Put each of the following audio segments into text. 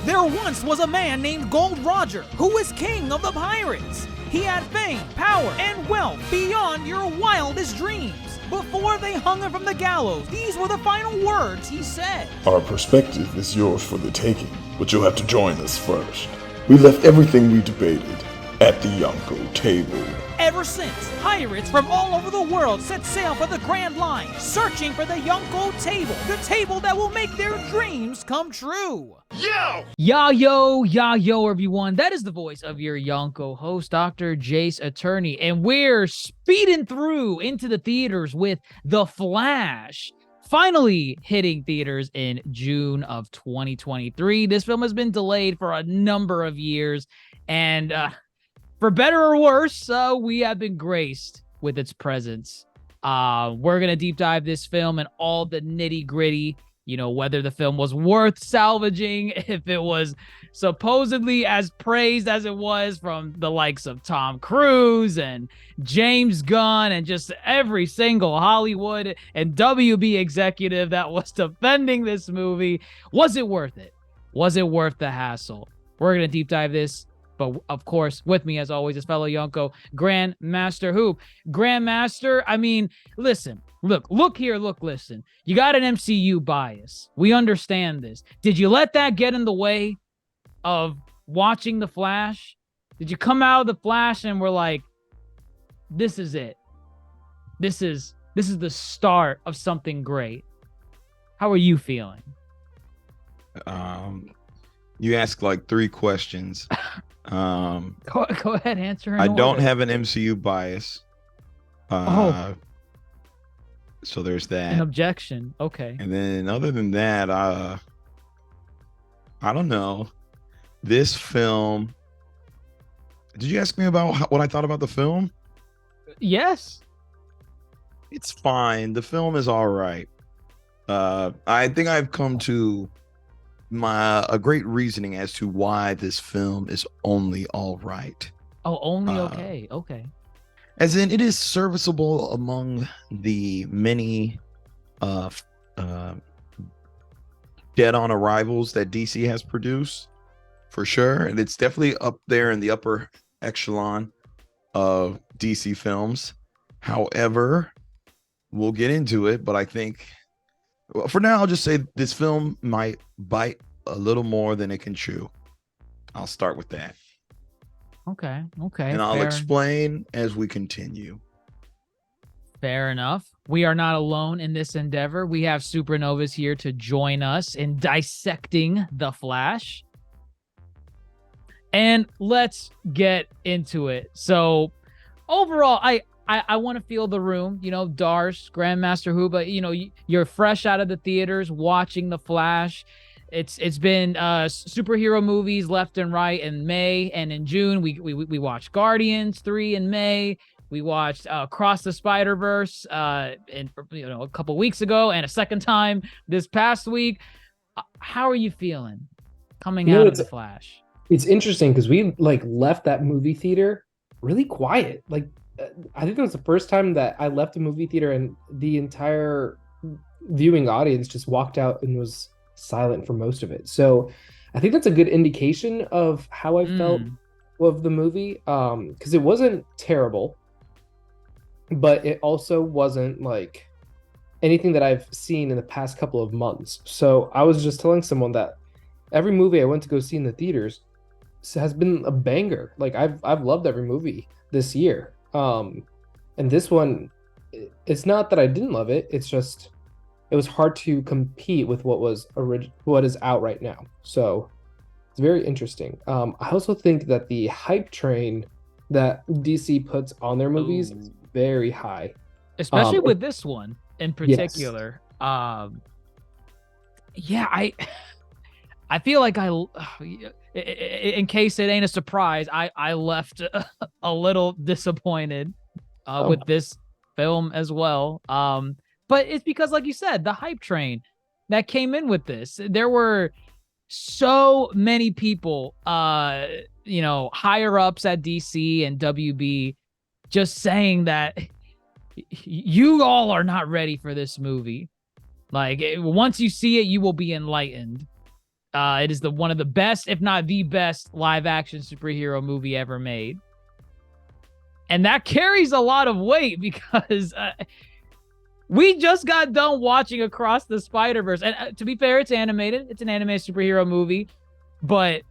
There once was a man named Gold Roger who was king of the pirates. He had fame, power, and wealth beyond your wildest dreams. Before they hung him from the gallows, these were the final words he said. Our perspective is yours for the taking, but you'll have to join us first. We left everything we debated at the Yonko table. Ever since, pirates from all over the world set sail for the Grand Line, searching for the Yonko table, the table that will make their dreams come true. Yo, everyone. That is the voice of your Yonko host, Dr. Jace Attorney, and we're speeding through into the theaters with The Flash, finally hitting theaters in June of 2023. This film has been delayed for a number of years, and for better or worse, we have been graced with its presence. We're going to deep dive this film and all the nitty gritty, whether the film was worth salvaging, if it was supposedly as praised as it was from the likes of Tom Cruise and James Gunn and just every single Hollywood and WB executive that was defending this movie. Was it worth it? Was it worth the hassle? We're going to deep dive this. But of course, with me as always is fellow Yonko, Grandmaster Hoop. Grandmaster, I mean, listen, look here, listen. You got an MCU bias. We understand this. Did you let that get in the way of watching The Flash? Did you come out of The Flash and we're like, this is it. This is the start of something great. How are you feeling? You asked like 3 questions. Go ahead, answer. I don't have an MCU bias. So there's that. An objection. Okay. And then other than that, I don't know. This film. Did you ask me about what I thought about the film? Yes. It's fine. The film is all right. I think I've come to a great reasoning as to why this film is only all right. Oh, only okay. Okay. As in, it is serviceable among the many dead on arrivals that DC has produced, for sure. And it's definitely up there in the upper echelon of DC films. However, we'll get into it, but I think for now, I'll just say this film might bite a little more than it can chew. I'll start with that. Okay. And I'll explain as we continue. Fair enough. We are not alone in this endeavor. We have Supernovas here to join us in dissecting The Flash. And let's get into it. So overall, I want to feel the room, Darce, Grandmaster Huba, you're fresh out of the theaters watching The Flash. It's been superhero movies left and right in May, and in June we watched Guardians 3 in May. We watched Across the Spider-Verse a couple weeks ago, and a second time this past week. How are you feeling coming out of The Flash? It's interesting because we left that movie theater really quiet. I think that was the first time that I left a movie theater and the entire viewing audience just walked out and was silent for most of it. So I think that's a good indication of how I felt of the movie, because it wasn't terrible, but it also wasn't like anything that I've seen in the past couple of months. So I was just telling someone that every movie I went to go see in the theaters has been a banger. I've loved every movie this year. And this one, it's not that I didn't love it. It's just, it was hard to compete with what is out right now. So it's very interesting. I also think that the hype train that DC puts on their movies is very high. Especially with this one in particular. Yes. I feel like in case it ain't a surprise, I left a little disappointed with this film as well. But it's because, like you said, the hype train that came in with this. There were so many people, higher ups at DC and WB just saying that you all are not ready for this movie. Once you see it, you will be enlightened. It is one of the best, if not the best, live action superhero movie ever made. And that carries a lot of weight because we just got done watching Across the Spider-Verse. And to be fair, it's animated. It's an anime superhero movie. But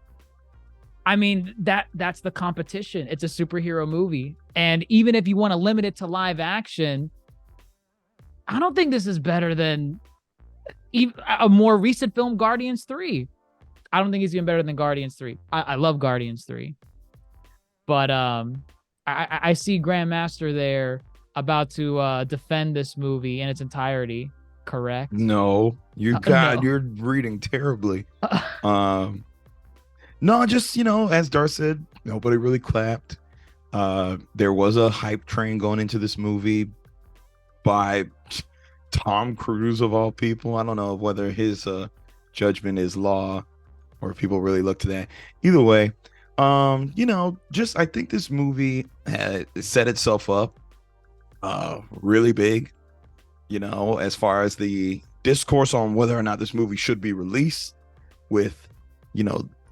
I mean, that's the competition. It's a superhero movie. And even if you want to limit it to live action, I don't think this is better than a more recent film, Guardians 3. I don't think it's even better than Guardians 3. I love Guardians 3. But I see Grandmaster there about to defend this movie in its entirety. Correct? No, you're reading terribly. No, just, as Dar said, nobody really clapped. There was a hype train going into this movie by Tom Cruise of all people. I don't know whether his judgment is law or if people really look to that. Either way, I think this movie had set itself up really big, as far as the discourse on whether or not this movie should be released, with,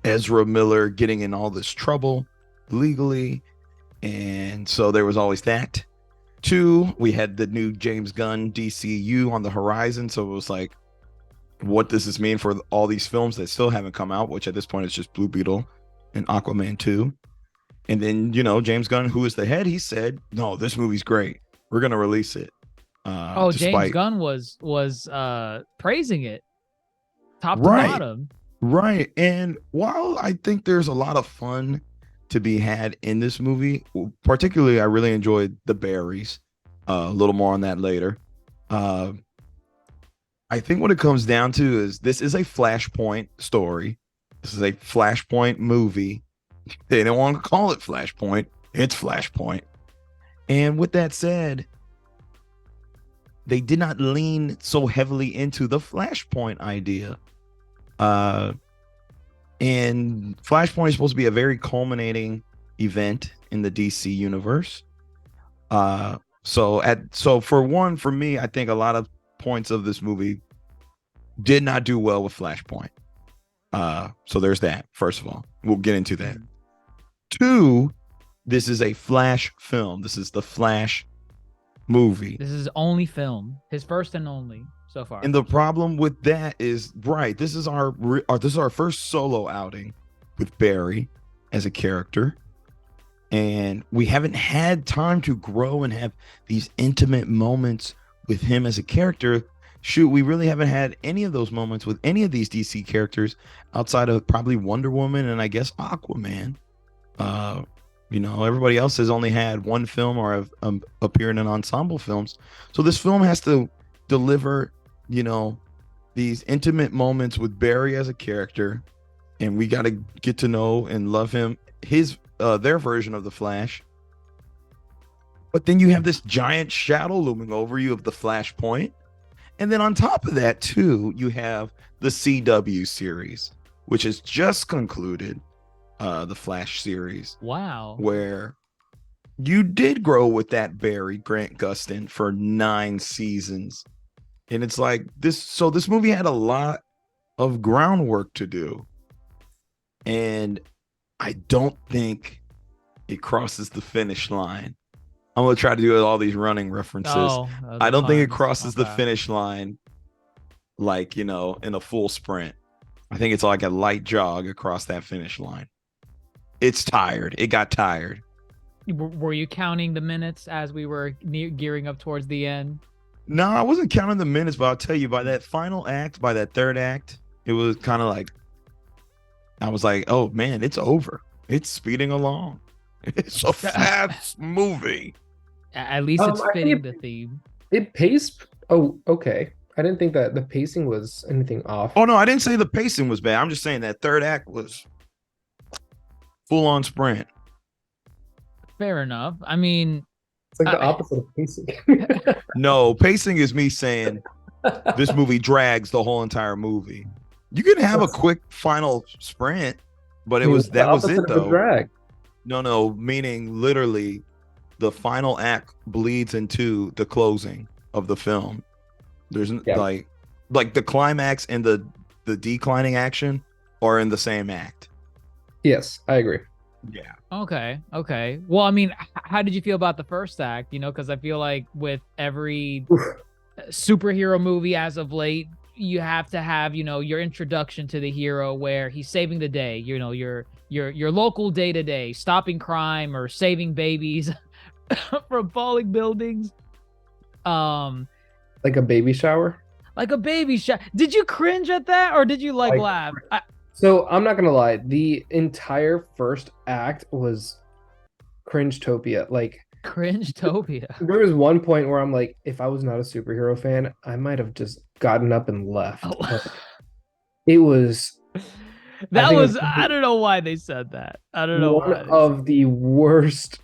Ezra Miller getting in all this trouble legally. And so there was always that. 2, we had the new James Gunn DCU on the horizon. So it was like, what does this mean for all these films that still haven't come out, which at this point is just Blue Beetle and Aquaman 2. And then, James Gunn, who is the head, he said, no, this movie's great. We're going to release it. James Gunn was praising it top to Right. bottom. Right. And while I think there's a lot of fun to be had in this movie, particularly I really enjoyed the berries. A little more on that later. I think what it comes down to is this is a Flashpoint story. This is a Flashpoint movie. They don't want to call it Flashpoint. It's Flashpoint. And with that said, they did not lean so heavily into the Flashpoint idea. And Flashpoint is supposed to be a very culminating event in the DC universe. So for me, I think a lot of points of this movie did not do well with Flashpoint. So there's that. First of all, we'll get into that. 2, this is a Flash film. This is the Flash movie. This is only film, his first and only so far. And the problem with that is, right, this is our first solo outing with Barry as a character. And we haven't had time to grow and have these intimate moments with him as a character. Shoot, we really haven't had any of those moments with any of these DC characters outside of probably Wonder Woman and I guess Aquaman. Everybody else has only had one film or have appeared in ensemble films. So this film has to deliver, these intimate moments with Barry as a character, and we got to get to know and love him, their version of the Flash. But then you have this giant shadow looming over you of the Flashpoint. And then on top of that, too, you have the CW series, which has just concluded, the Flash series. Wow. Where you did grow with that Barry, Grant Gustin, for 9 seasons. And it's like this movie had a lot of groundwork to do. And I don't think it crosses the finish line. I'm going to try to do all these running references. I don't think it crosses the finish line like, in a full sprint. I think it's like a light jog across that finish line. It's tired. It got tired. Were you counting the minutes as we were gearing up towards the end? No, I wasn't counting the minutes, but I'll tell you, by that final act, by that third act, it was kind of like, I was like, oh man, it's over. It's speeding along. It's a fast movie. At least it's fitting the theme. It paced. Oh, okay. I didn't think that the pacing was anything off. Oh no, I didn't say the pacing was bad. I'm just saying that third act was full on sprint. Fair enough. I mean, It's like the opposite of pacing. No, pacing is me saying this movie drags the whole entire movie. You can have a quick final sprint, but that was it though. Drag. No, meaning literally the final act bleeds into the closing of the film. There's like the climax and the declining action or in the same act. Yes, I agree. Yeah. Okay. Well, I mean, how did you feel about the first act? You know, because I feel like with every superhero movie as of late, you have to have, you know, your introduction to the hero where he's saving the day, you know, your local day to day, stopping crime or saving babies from falling buildings. Like a baby shower. Like a baby shot. Did you cringe at that or did you like laugh? So I'm not gonna lie, the entire first act was cringe-topia. Like Cringe-topia. there was one point where I'm like, if I was not a superhero fan, I might have just gotten up and left. Oh. Like, it was That was, I don't know why they said that. I don't know. One of the worst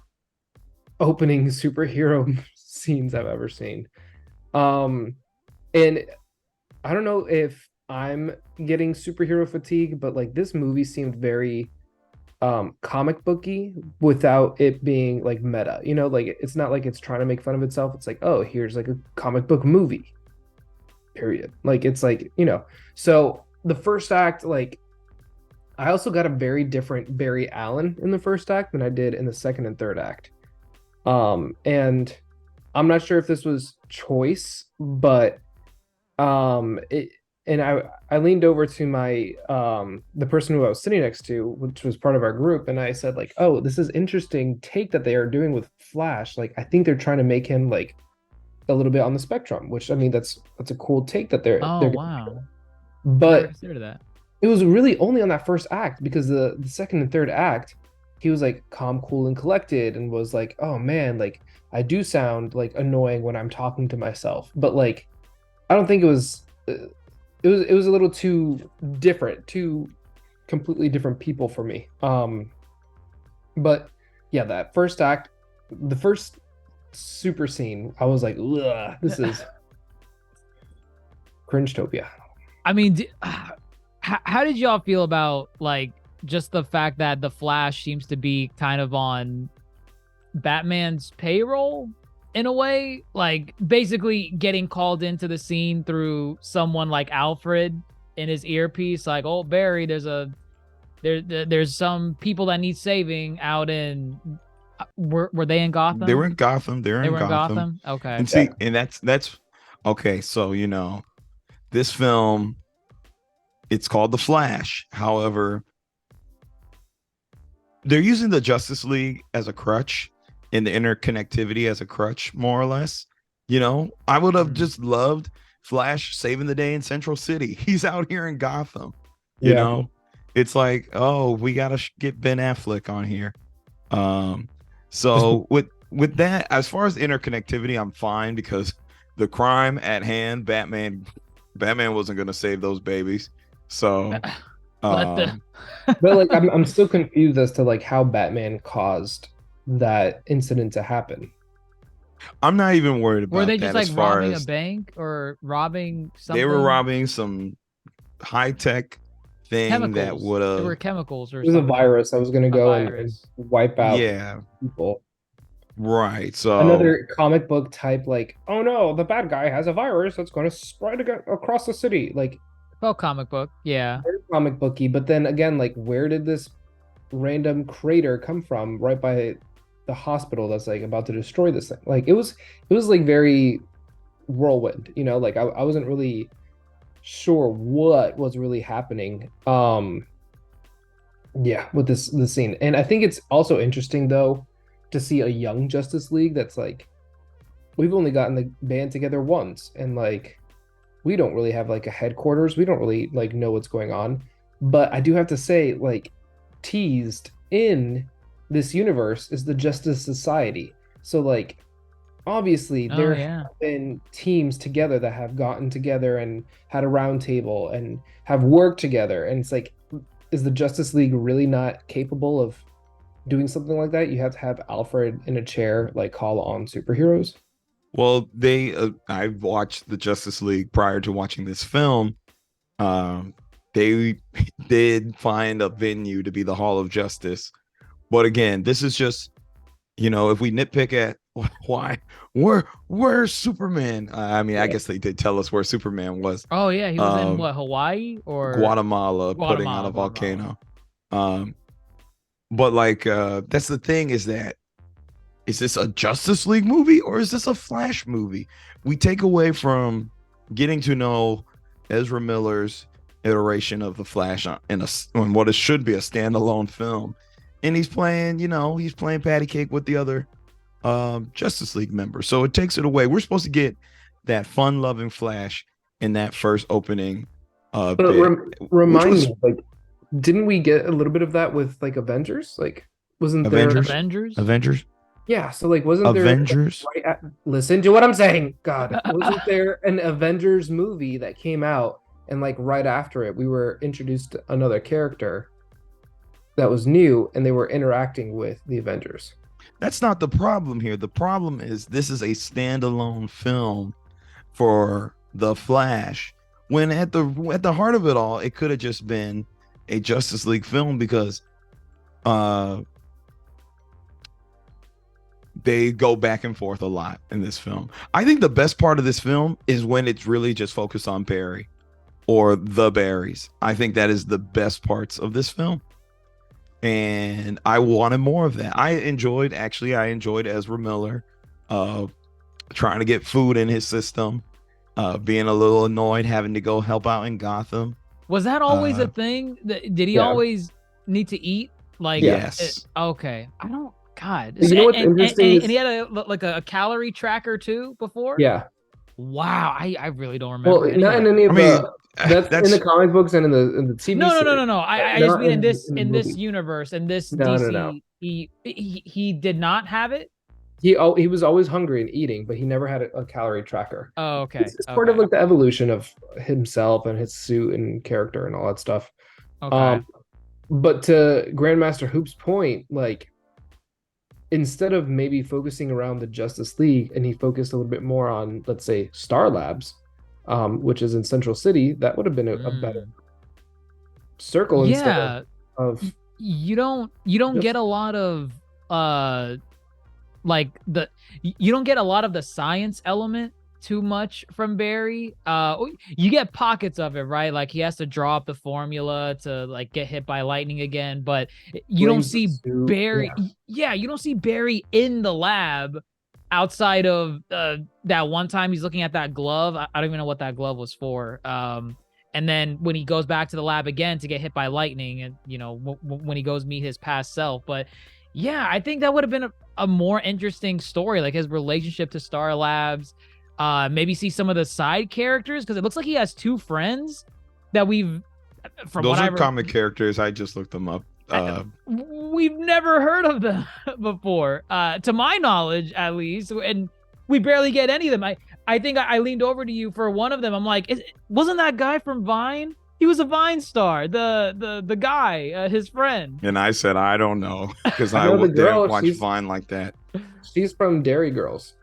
opening superhero scenes I've ever seen. And I don't know if I'm getting superhero fatigue, but like this movie seemed very comic booky without it being like meta. You know, like it's not like it's trying to make fun of itself. It's like, oh, here's like a comic book movie. Period. Like it's like, you know. So the first act, like I also got a very different Barry Allen in the first act than I did in the second and third act. And I'm not sure if this was choice, but I leaned over to my the person who I was sitting next to, which was part of our group, and I said like, oh, this is interesting take that they are doing with Flash. Like I think they're trying to make him like a little bit on the spectrum, which I mean that's a cool take that they're wow. But Consider that. it was really only on that first act because the second and third act, he was like calm, cool, and collected, and was like, oh man, like I do sound like annoying when I'm talking to myself, but like I don't think it was a little too different, two completely different people for me. But yeah, that first act, the first super scene, I was like, ugh, this is cringe-topia. I mean, how did y'all feel about like just the fact that the Flash seems to be kind of on Batman's payroll in a way, like basically getting called into the scene through someone like Alfred in his earpiece, like, oh Barry, there's some people that need saving out in were they in Gotham? They were in Gotham. They were in Gotham. Okay. And see, and that's okay. So you know, this film, it's called The Flash. However, they're using the Justice League as a crutch and the interconnectivity as a crutch, more or less. You know, I would have just loved Flash saving the day in Central City. He's out here in Gotham. You know, it's like, oh, we gotta get Ben Affleck on here. So with that, as far as interconnectivity, I'm fine because the crime at hand, Batman wasn't gonna save those babies. So but like I'm still confused as to like how Batman caused that incident to happen. I'm not even worried about. Were they just that like robbing a bank or robbing something? They were robbing some high tech thing chemicals. That would have. There were chemicals or it was something. a virus. I was gonna go and wipe out people. Right. So another comic book type, like, oh no, the bad guy has a virus that's going to spread across the city. Like, well, comic book, yeah, very comic booky. But then again, like, where did this random crater come from? Right by the hospital that's like about to destroy this thing. Like, it was like very whirlwind. You know, like I wasn't really sure what was really happening. Yeah, with this scene, and I think it's also interesting though to see a young Justice League that's like, we've only gotten the band together once, and like we don't really have like a headquarters, we don't really like know what's going on. But I do have to say, like, teased in this universe is the Justice Society. So like obviously there have been teams together that have gotten together and had a round table and have worked together, and it's like, is the Justice League really not capable of doing something like that? You have to have Alfred in a chair like call on superheroes. Well, I watched the Justice League prior to watching this film. They did find a venue to be the Hall of Justice, but again, this is just, you know, if we nitpick at why? Where's Superman? I mean, I guess they did tell us where Superman was. Oh yeah, he was in Um, what, Hawaii or Guatemala putting out a Guatemala. volcano. But like that's the thing, is this a Justice League movie or is this a Flash movie? We take away from getting to know Ezra Miller's iteration of the Flash on what it should be a standalone film, and he's playing patty cake with the other Justice League members. So it takes it away. We're supposed to get that fun-loving Flash in that first opening But bit, remind was me, like, didn't we get a little bit of that with like Avengers? Like, wasn't Avengers? Avengers. Yeah, so like, wasn't Avengers. listen to what I'm saying. God, wasn't there an Avengers movie that came out and like right after it, we were introduced to another character that was new, and they were interacting with the Avengers. That's not the problem here. The problem is this is a standalone film for the Flash. When at the heart of it all, it could have just been a Justice League film, because they go back and forth a lot in this film. I think the best part of this film is when it's really just focused on Barry or the Barrys. I think that is the best parts of this film. And I wanted more of that. I enjoyed Ezra Miller trying to get food in his system, being a little annoyed having to go help out in Gotham. Was that always a thing? Did he Yeah. always need to eat? Like, Yes. Okay. I don't. God. You know what's interesting is- and he had a calorie tracker too before. Yeah. Wow. I really don't remember. Well, any not of in that. any of I mean, the that's in the comic books and in the TV No. series. I just Not mean in the in this movie. universe, in this No, DC, no. he did not have it. He was always hungry and eating, but he never had a calorie tracker. Oh, okay. It's part of okay. like the evolution of himself and his suit and character and all that stuff. Okay. But to Grandmaster Hoop's point, like, instead of maybe focusing around the Justice League, and he focused a little bit more on, let's say, Star Labs, which is in Central City, that would have been a better circle Yeah. instead of You don't Just- get a lot of like you don't get a lot of the science element too much from Barry. You get pockets of it, right? Like he has to draw up the formula to like get hit by lightning again, but you don't Blaze the see suit, Barry. Yeah, you don't see Barry in the lab outside of that one time he's looking at that glove. I don't even know what that glove was for. And then when he goes back to the lab again to get hit by lightning, and when he goes meet his past self. But yeah, I think that would have been a more interesting story, like his relationship to Star Labs. Maybe see some of the side characters, because it looks like he has two friends that we've Those are comic characters. I just looked them up. we've never heard of them before, to my knowledge, at least, and we barely get any of them. I think I leaned over to you for one of them. I'm like, wasn't that guy from Vine? He was a Vine star, the guy, his friend. And I said, I don't know, because I I know the didn't girl, watch she's- Vine like that. she's from Dairy Girls,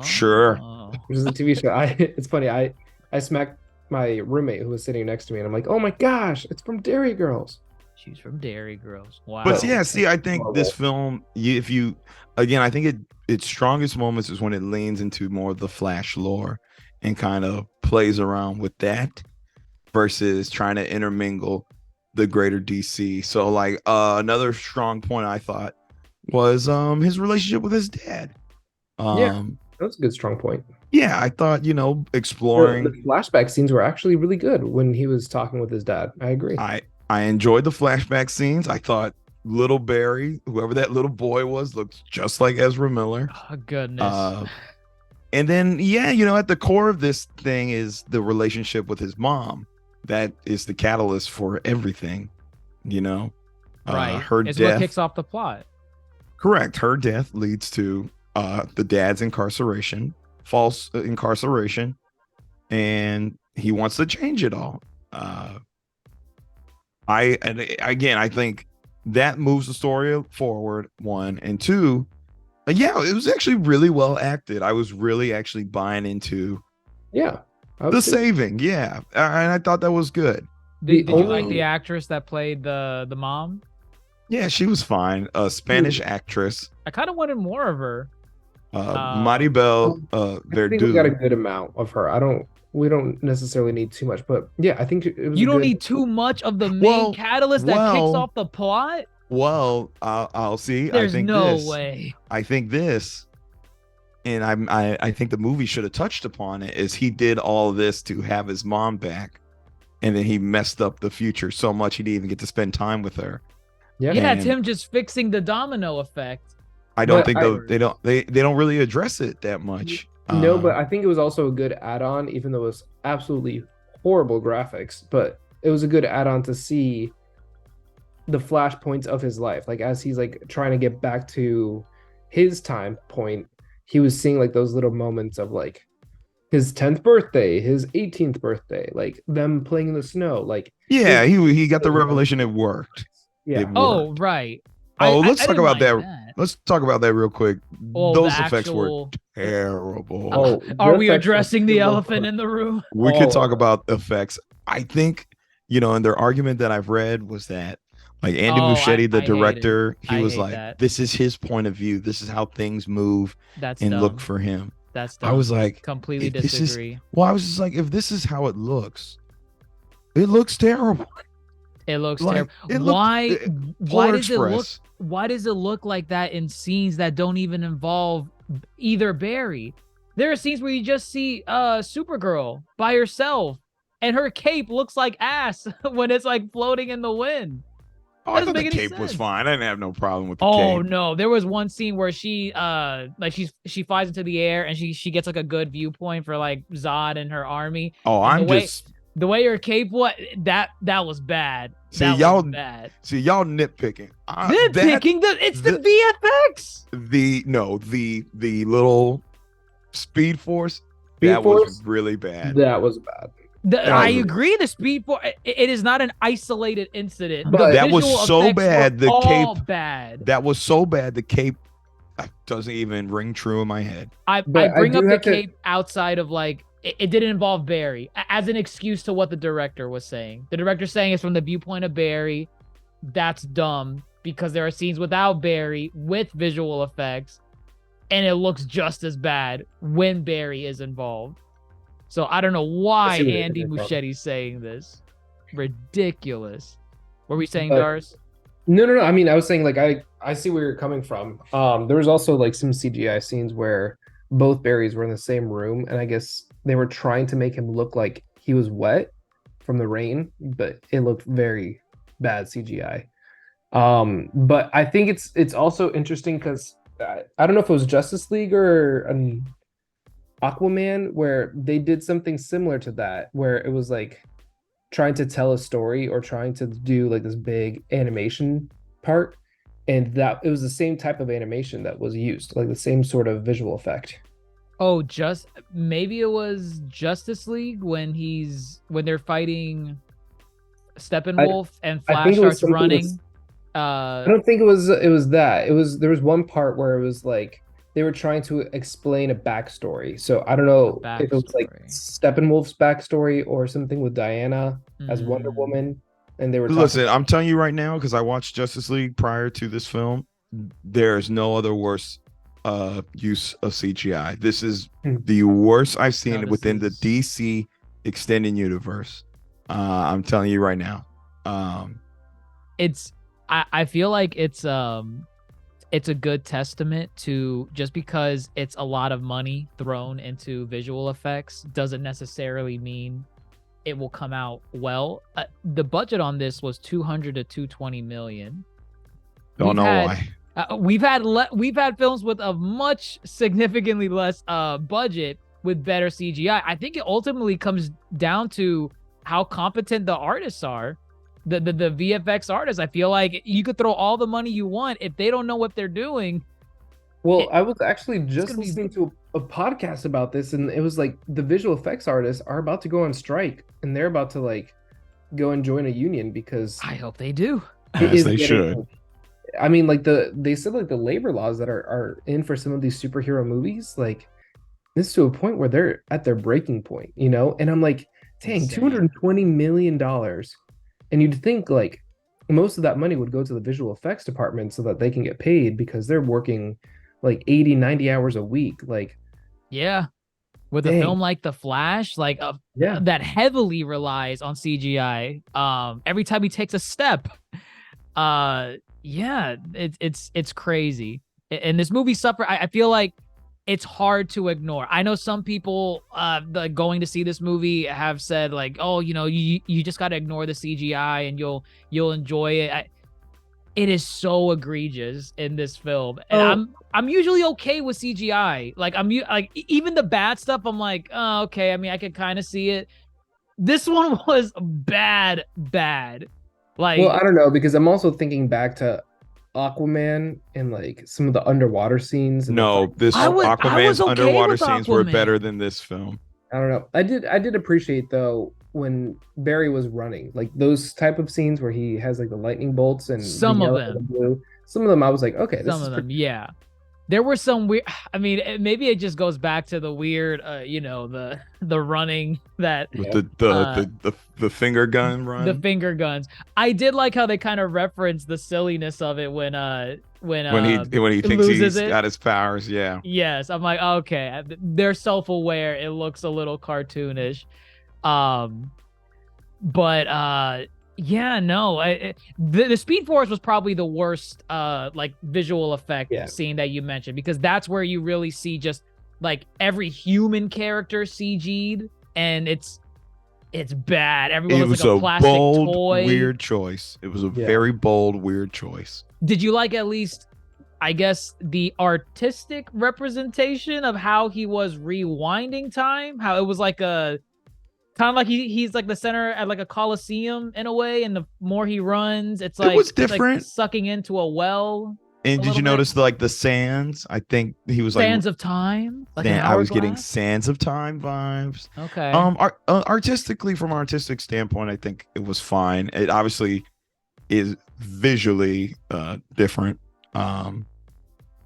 Sure. Oh. which is a TV show. It's funny. I smacked my roommate who was sitting next to me, and I'm like, oh my gosh, it's from Dairy Girls. She's from Dairy Girls. Wow. But yeah, see, I think Marvel. this film, I think its strongest moments is when it leans into more of the Flash lore and kind of plays around with that versus trying to intermingle the greater DC. So like another strong point I thought was his relationship with his dad. That's a good strong point. Yeah, I thought, exploring. The flashback scenes were actually really good when he was talking with his dad. I agree. I enjoyed the flashback scenes. I thought little Barry, whoever that little boy was, looked just like Ezra Miller. Oh, goodness. And then, at the core of this thing is the relationship with his mom. That is the catalyst for everything, right. Her It's death. what kicks off the plot. Correct. Her death leads to the dad's incarceration, false incarceration, and he wants to change it all. I think that moves the story forward, one, and two. It was actually really well acted. I was really actually buying into Yeah. I would the say- saving. Yeah, and I thought that was good. Did you like only- the actress that played the mom? Yeah, she was fine. A Spanish actress, I kind of wanted more of her. Maribel I think we got a Verdú. good amount of her. We don't necessarily need too much, but yeah, I think it was You a don't good. need too much of the main Well, catalyst that kicks well, off the plot. Well, I'll see. There's I think no this. way. I think this, and I think the movie should have touched upon it. Is he did all this to have his mom back, and then he messed up the future so much he didn't even get to spend time with her. Yeah. Yeah, it's And- him just fixing the domino effect. I don't But think I- they don't really address it that much. No, but I think it was also a good add-on, even though it was absolutely horrible graphics. But it was a good add-on to see the flashpoints of his life, like as he's like trying to get back to his time point. He was seeing like those little moments of like his 10th birthday, his 18th birthday, like them playing in the snow. Like, yeah, he got the revelation. It worked. yeah, It Oh, worked. right. Oh, let's talk didn't about mind that. Let's talk about that real quick. Oh, Those the effects were actual- terrible. Oh, Are the we effects were addressing the so elephant good. in the room? We could talk Oh. about effects. I think, and their argument that I've read was that, like, Andy Oh, Muschietti, the I hate it. director, he I was hate like, that. this is his point of view. This is how things move That's and dumb. look for him. That's dumb. I was like, completely if this is- disagree. well, I was just like, if this is how it looks terrible. It looks Like, terrible. it looked- Why? Why Polar does it look? Express. Why does it look like that in scenes that don't even involve either Barry? There are scenes where you just see Supergirl by herself, and her cape looks like ass when it's like floating in the wind. Oh, That I doesn't thought the make any cape was sense. fine. I didn't have no problem with the Oh cape. no, there was one scene where she she flies into the air and she gets like a good viewpoint for like Zod and her army. Oh, And I'm the way- just The way her cape that was bad. See, That y'all- was bad. y'all nitpicking. Nitpicking it's the VFX. The little Speed Force. Speed that Force? was really bad. That was bad. I was- agree. The Speed Force. It is not an isolated incident. But- The That was visual so effects bad, were the all cape- bad. That was so bad. The cape doesn't even ring true in my head. I But I bring up do the have to- cape outside of like it didn't involve Barry as an excuse to what the director was saying. The director saying it's from the viewpoint of Barry. That's dumb because there are scenes without Barry with visual effects, and it looks just as bad when Barry is involved. So I don't know why see where you're Andy coming from. Muschietti's saying this. Ridiculous. What were we saying, But- Dars? No. I mean, I was saying like I see where you're coming from. There was also like some CGI scenes where both Barrys were in the same room, and I guess they were trying to make him look like he was wet from the rain, but it looked very bad CGI. But I think it's also interesting because I don't know if it was Justice League or an Aquaman where they did something similar to that, where it was like trying to tell a story or trying to do like this big animation part, and that it was the same type of animation that was used, like the same sort of visual effect. Oh, maybe it was Justice League when they're fighting Steppenwolf and I Flash think it was starts something running. with- I don't think it was that. There was one part where it was like they were trying to explain a backstory. So I don't know if it was like Backstory. Steppenwolf's backstory or something with Diana as Wonder Mm. Woman, and they were Listen, talking I'm telling you right now because I watched Justice League prior to this film. There's no other worse use of CGI. This is Hmm. the worst I've seen this within the is- DC extended universe. I'm telling you right now. I feel like it's a good testament to just because it's a lot of money thrown into visual effects doesn't necessarily mean it will come out well. The budget on this was 200 to 220 million. Don't We've know had- why. We've had films with a much significantly less budget with better CGI. I think it ultimately comes down to how competent the artists are. The VFX artists. I feel like you could throw all the money you want if they don't know what they're doing. Well, I was actually just gonna be- listening to a podcast about this, and it was like the visual effects artists are about to go on strike, and they're about to like go and join a union because I hope they do. it As is they getting- should. I mean, like they said like the labor laws that are in for some of these superhero movies, like this is to a point where they're at their breaking point, And I'm like, dang, Insane. $220 million. And you'd think like most of that money would go to the visual effects department so that they can get paid because they're working like 80, 90 hours a week. Like, Yeah. With a dang. film like The Flash, like Yeah. that heavily relies on CGI. Every time he takes a step, yeah, it's crazy. And this movie suffer. I feel like it's hard to ignore. I know some people going to see this movie have said like, oh, you just got to ignore the CGI and you'll enjoy it. It is so egregious in this film, and I'm usually okay with CGI. Like even the bad stuff, I'm like, oh, okay. I mean, I could kind of see it. This one was bad. Like, Well, I don't know because I'm also thinking back to Aquaman and like some of the underwater scenes. And No, this I was Aquaman's okay underwater with scenes were Aquaman. better than this film. I don't know. I did appreciate though when Barry was running, like those type of scenes where he has like the lightning bolts and the Some of yellow and the them. blue. Some of them I was like, okay, this some is of them, yeah. There were some weird. I mean, maybe it just goes back to the weird, the running that With Uh, the finger gun run. the finger guns. I did like how they kind of referenced the silliness of it when when he thinks loses he's it. got his powers, yeah. Yes, I'm like, okay, they're self-aware. It looks a little cartoonish. But yeah, no, the Speed Force was probably the worst like visual effect Yeah. scene that you mentioned, because that's where you really see just like every human character CG'd, and it's bad. Everyone It looks was like a a plastic bold, toy. weird choice. It was a Yeah. very bold, weird choice. Did you like at least, I guess, the artistic representation of how he was rewinding time? How it was like a kind of like he's like the center at like a coliseum in a way, and the more he runs, it's like was it's like different. sucking into a well. And A did you little bit. notice the sands? I think he was Sands like of time. Like an I was getting hourglass? sands of time vibes. Okay. Artistically, from an artistic standpoint, I think it was fine. It obviously is visually different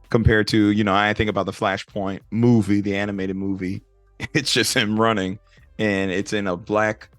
compared to, I think about the Flashpoint movie, the animated movie. It's just him running, and it's in a black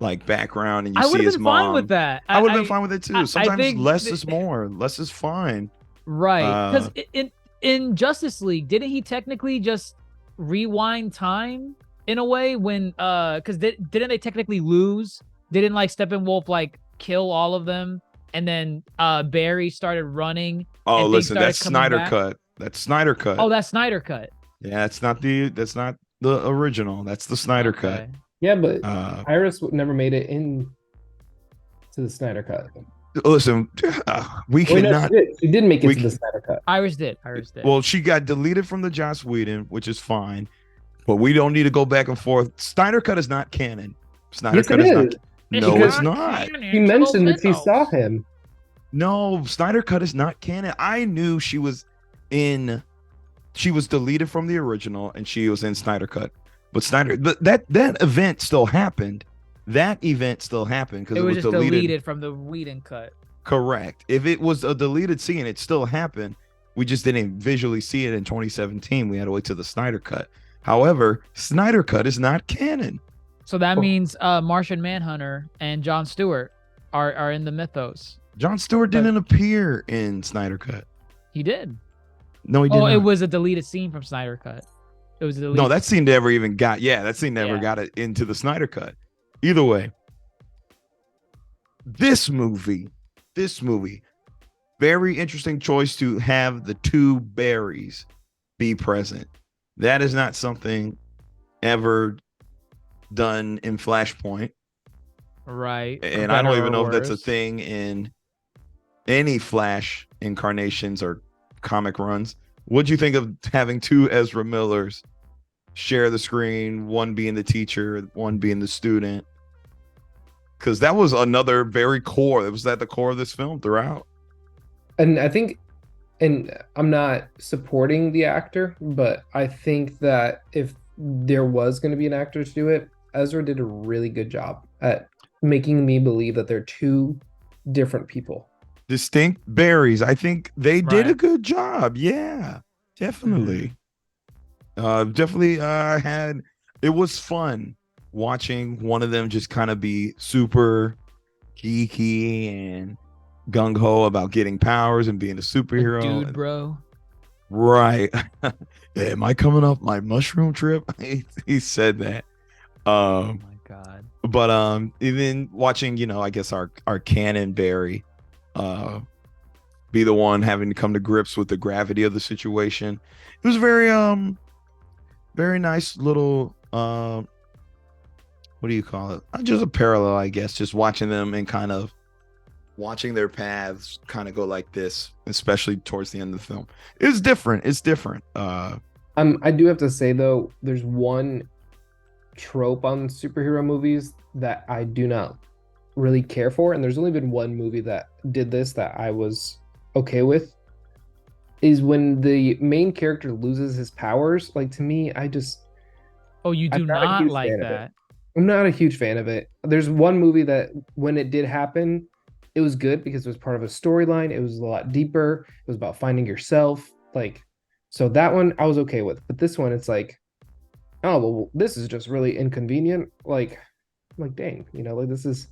like background, and you I see would have his been mom. fine with that. I would have been fine with it too. I Sometimes think less th- is more. Less is fine. Right, because in Justice League, didn't he technically just rewind time in a way when because didn't they technically lose? Didn't like Steppenwolf like kill all of them, and then Barry started running? Oh, and things listen, started that's coming Snyder back? cut. That's Snyder cut. Oh, that's Snyder cut. Yeah, that's not the original. That's the Snyder cut. Okay. Yeah, but Uh, never made it in to the Snyder cut. listen, we Wait, no, cannot. she did make it we to the can- Snyder cut. Iris did. Well, she got deleted from the Joss Whedon, which is fine, but we don't need to go back and forth. Snyder cut is not canon. Snyder Yes, cut it is not. is. No, Because it's not. He mentioned that she saw him. No, Snyder cut is not canon. I knew she was deleted from the original and she was in Snyder cut. But that event still happened. That event still happened because It it was was just deleted. deleted from the Whedon cut. Correct. If it was a deleted scene, it still happened. We just didn't visually see it in 2017. We had to wait till the Snyder cut. However, Snyder cut is not canon. So that means Martian Manhunter and Jon Stewart are in the mythos. Jon Stewart didn't appear in Snyder cut. He did. No, he did Oh, not. it was a deleted scene from Snyder cut. It was a deleted. No, that scene never even got. Yeah, that scene never Yeah. got it into the Snyder cut. Either way, this movie, very interesting choice to have the two Barrys be present. That is not something ever done in Flashpoint, right. for and I don't better even or know if that's a worse. thing in any Flash incarnations or comic runs. What'd you think of having two Ezra Millers share the screen, one being the teacher, one being the student? Because that was another very core. It was at the core of this film throughout. And I think, and I'm not supporting the actor, but I think that if there was going to be an actor to do it, Ezra did a really good job at making me believe that they're two different people. Distinct Barrys. I think they did a Right. good job. Yeah, definitely. Definitely it was fun watching one of them just kind of be super geeky and gung ho about getting powers and being a superhero. Dude, and- bro. Right. Hey, am I coming off my mushroom trip? He said that. Oh my god. But even watching, I guess our canon Barry be the one having to come to grips with the gravity of the situation. It was very nice little what do you call it? Just a parallel, I guess, just watching them and kind of watching their paths kind of go like this, especially towards the end of the film. It's different. It's different. I do have to say though, there's one trope on superhero movies that I do not really care for, and there's only been one movie that did this that I was okay with. Is when the main character loses his powers. Like, to me, Oh, you do I'm not a not huge like fan of it. that. I'm not a huge fan of it. There's one movie that when it did happen, it was good because it was part of a storyline. It was a lot deeper. It was about finding yourself. Like, so that one I was okay with. But this one, it's like, oh, well, this is just really inconvenient. Like, I'm like, dang, like this is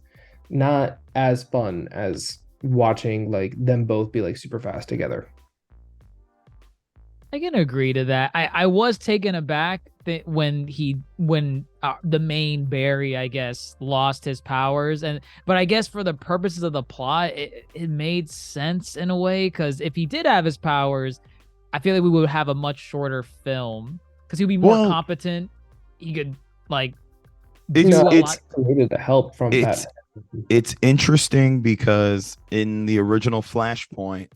not as fun as watching like them both be like super fast together. I can agree to that. I was taken aback that when the main Barry, I guess, lost his powers, but I guess for the purposes of the plot, it made sense in a way, because if he did have his powers, I feel like we would have a much shorter film because he'd be more Well, competent. He could like It's do a it's lot. Needed the help from it's Batman. it's interesting because in the original Flashpoint,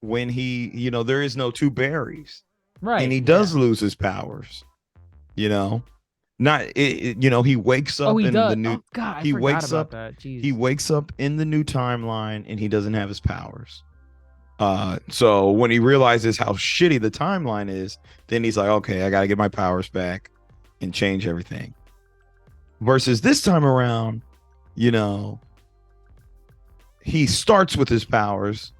when he, there is no two Barrys, Right, and he yeah. does lose his powers. Not he wakes up Oh, he in does. the new. Oh God, I he forgot wakes about up. that. Jeez. He wakes up in the new timeline and he doesn't have his powers. So when he realizes how shitty the timeline is, then he's like, okay, I gotta get my powers back and change everything. Versus this time around, he starts with his powers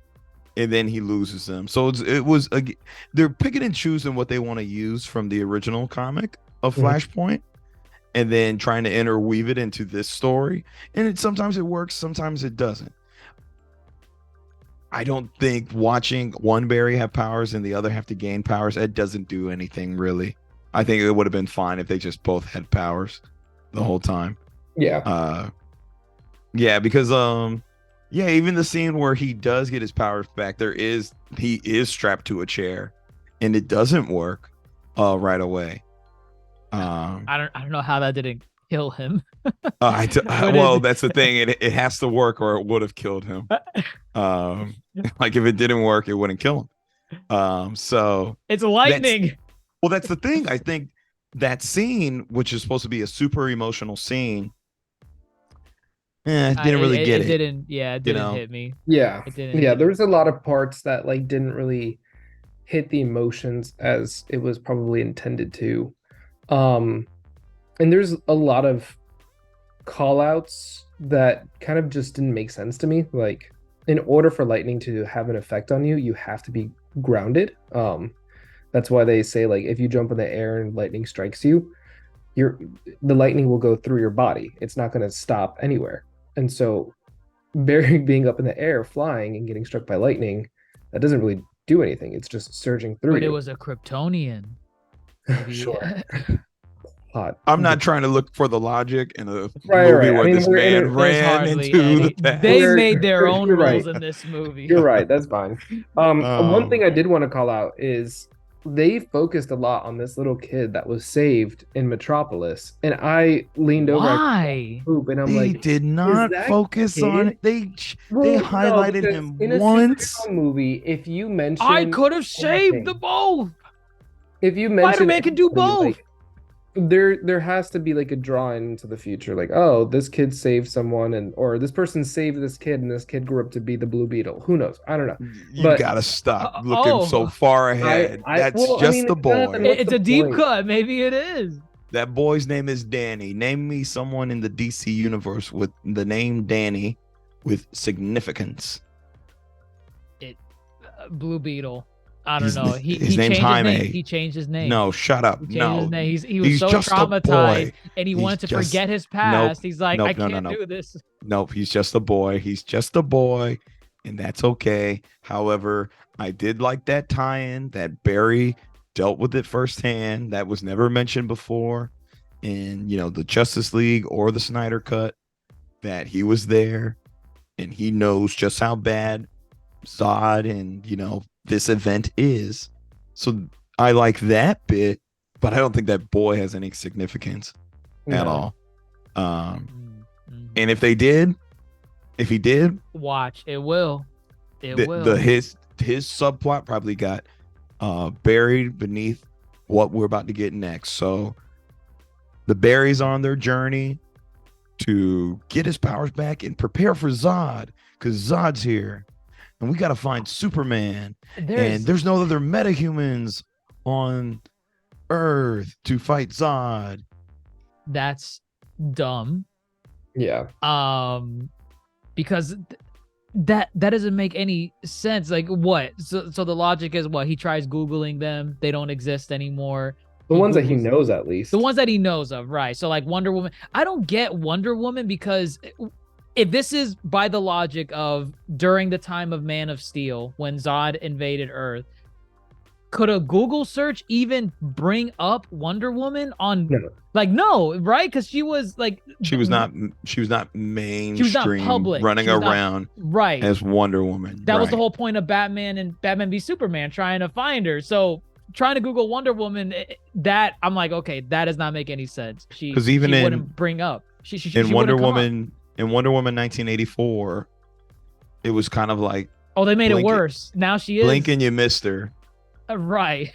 and then he loses them. So they're picking and choosing what they want to use from the original comic of Flashpoint, and then trying to interweave it into this story. And sometimes it works, sometimes it doesn't. I don't think watching one Barry have powers and the other have to gain powers, it doesn't do anything really. I think it would have been fine if they just both had powers the whole time. Yeah. Yeah, because even the scene where he does get his powers back, he is strapped to a chair and it doesn't work right away. I don't know how that didn't kill him. Well, that's the thing. It has to work or it would have killed him. Like if it didn't work, it wouldn't kill him. So It's lightning. that's the thing. I think that scene, which is supposed to be a super emotional scene, didn't really get it. Didn't. Yeah, it didn't hit me. Yeah. It didn't. Yeah, hit there me. was a lot of parts that like didn't really hit the emotions as it was probably intended to. And there's a lot of call outs that kind of just didn't make sense to me. Like, in order for lightning to have an effect on you, you have to be grounded. That's why they say, like, if you jump in the air and lightning strikes you, the lightning will go through your body. It's not going to stop anywhere. And so Barry being up in the air, flying and getting struck by lightning, that doesn't really do anything. It's just surging through But you. it was a Kryptonian. Sure. Hot. I'm not trying to look for the logic in a Right, movie right. I where mean, this we're in man a- There's ran hardly into any. the past. They You're- made their own you're rules right. in this movie. You're right. That's fine. One thing I did want to call out is they focused a lot on this little kid that was saved in Metropolis, and I leaned over at Why? Poop, and I'm They like, did not that focus on kid? it. They well, no, highlighted because him in a once. superhero movie. If you mention, I could have saved anything, the both. if you mention, Spider-Man can do anything, both. like, there has to be like a drawing into the future, like, oh, this kid saved someone, or this person saved this kid, and this kid grew up to be the Blue Beetle. Who knows? I don't know. You But- gotta stop looking so far ahead. That's well, I just mean, the it's not boy. the- What's It's a deep point? cut. Maybe it is. That boy's name is Danny. Name me someone in the DC universe with the name Danny with significance. Blue Beetle. I don't His- know. his name's Changed his Jaime. name. He changed his name. No, shut up. He changed No. his name. He was He's so just a traumatized, boy. and he He's wanted to just- forget his past. He's like, Nope, I no, can't no. do this. Nope, he's just a boy. He's just a boy. and that's okay. However, I did like that tie-in that Barry dealt with it firsthand. That was never mentioned before in, the Justice League or the Snyder Cut, that he was there and he knows just how bad Zod and, this event is. So I like that bit, but I don't think that boy has any significance at No. all. Mhm. And if he did, Watch, it will. It the, will. the his subplot probably got buried beneath what we're about to get next. So the Barrys are on their journey to get his powers back and prepare for Zod, because Zod's here, and we got to find Superman. And there's no other metahumans on Earth to fight Zod. That's dumb. Yeah. Because that doesn't make any sense. Like, what? So the logic is what? He tries Googling them, they don't exist anymore. The ones that he Googles- knows, at least. The ones that he knows of, right? So like Wonder Woman. I don't get Wonder Woman, because if this is by the logic of during the time of Man of Steel, when Zod invaded Earth, could a Google search even bring up Wonder Woman on? No. Like, no, right? Because she was like, She was not mainstream public. running She was not- around right. as Wonder Woman. That was the Right. whole point of Batman and Batman v Superman, trying to find her. So trying to Google Wonder Woman, that I'm like, okay, that does not make any sense. She 'Cause even she in- wouldn't bring up. She in Wonder wouldn't come up. Woman, in Wonder Woman 1984, it was kind of like Oh, they made it Blink- worse. Now she is blink and you missed her. Right.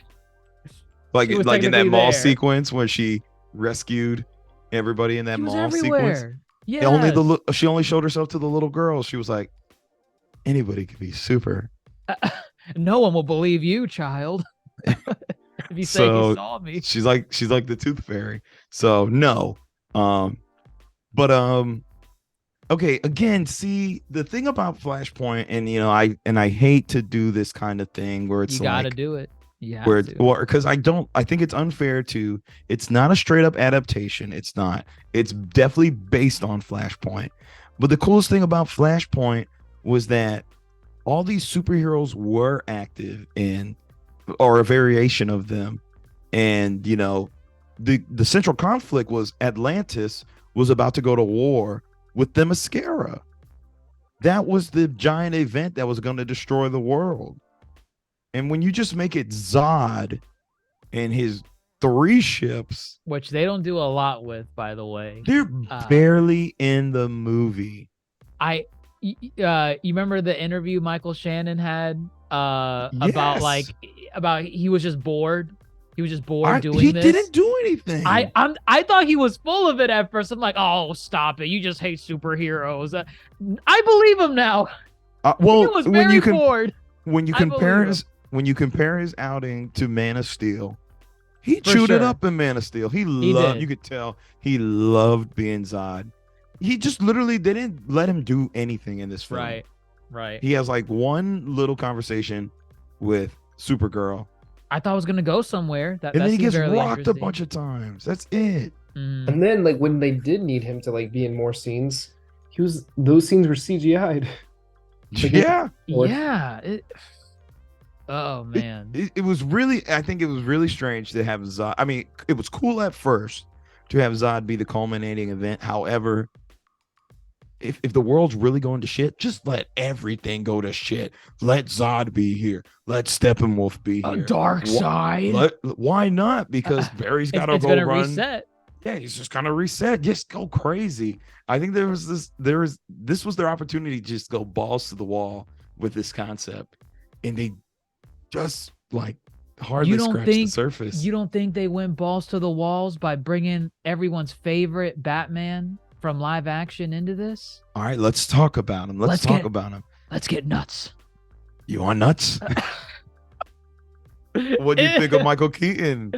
Like She was in that technically mall there. sequence where she rescued everybody in that She was mall sequence. everywhere. Yeah. She only showed herself to the little girl. She was like, anybody could be super. No one will believe you, child. If you say So, you saw me. She's like the Tooth Fairy. So no. Okay, again, see, the thing about Flashpoint, and I hate to do this kind of thing where it's You gotta like do it. You have where it's, to. or because I think it's unfair to, it's not a straight up adaptation. It's not. It's definitely based on Flashpoint. But the coolest thing about Flashpoint was that all these superheroes were active in, or a variation of them. And the central conflict was Atlantis was about to go to war with Themyscira. That was the giant event that was going to destroy the world. And when you just make it Zod and his 3 ships, Which they don't do a lot with, by the way. they're barely in the movie. You remember the interview Michael Shannon had about Yes. he was just bored. He was just bored doing he this. didn't do anything. I thought he was full of it at first. I'm like, oh, stop it! You just hate superheroes. I believe him now. Well, He was very bored. when you I compare believe his outing to Man of Steel, he For chewed it sure. up in Man of Steel. He did. loved. You could tell he loved being Zod. He just literally, they didn't let him do anything in this film. Right. He has like one little conversation with Supergirl, I thought it was gonna go somewhere. That and then he seemed gets fairly rocked a interesting. bunch of times. That's it. Mm. And then, like, when they did need him to like be in more scenes, those scenes were CGI'd. Like, Yeah. Yeah. Oh man. It was really, I think it was really strange to have Zod. I mean, it was cool at first to have Zod be the culminating event. However, if the world's really going to shit, just let everything go to shit. Let Zod be here. Let Steppenwolf be here. Dark side. Why not? Because Barry's got to it's go gonna run. reset. Yeah, he's just gonna reset. Just go crazy. I think this was their opportunity to just go balls to the wall with this concept, and they just like hardly don't scratched the think- surface. You don't think they went balls to the walls by bringing everyone's favorite Batman from live action into this? All right, let's talk about him. Let's talk about him. Let's get nuts. You want nuts? What do you think of Michael Keaton?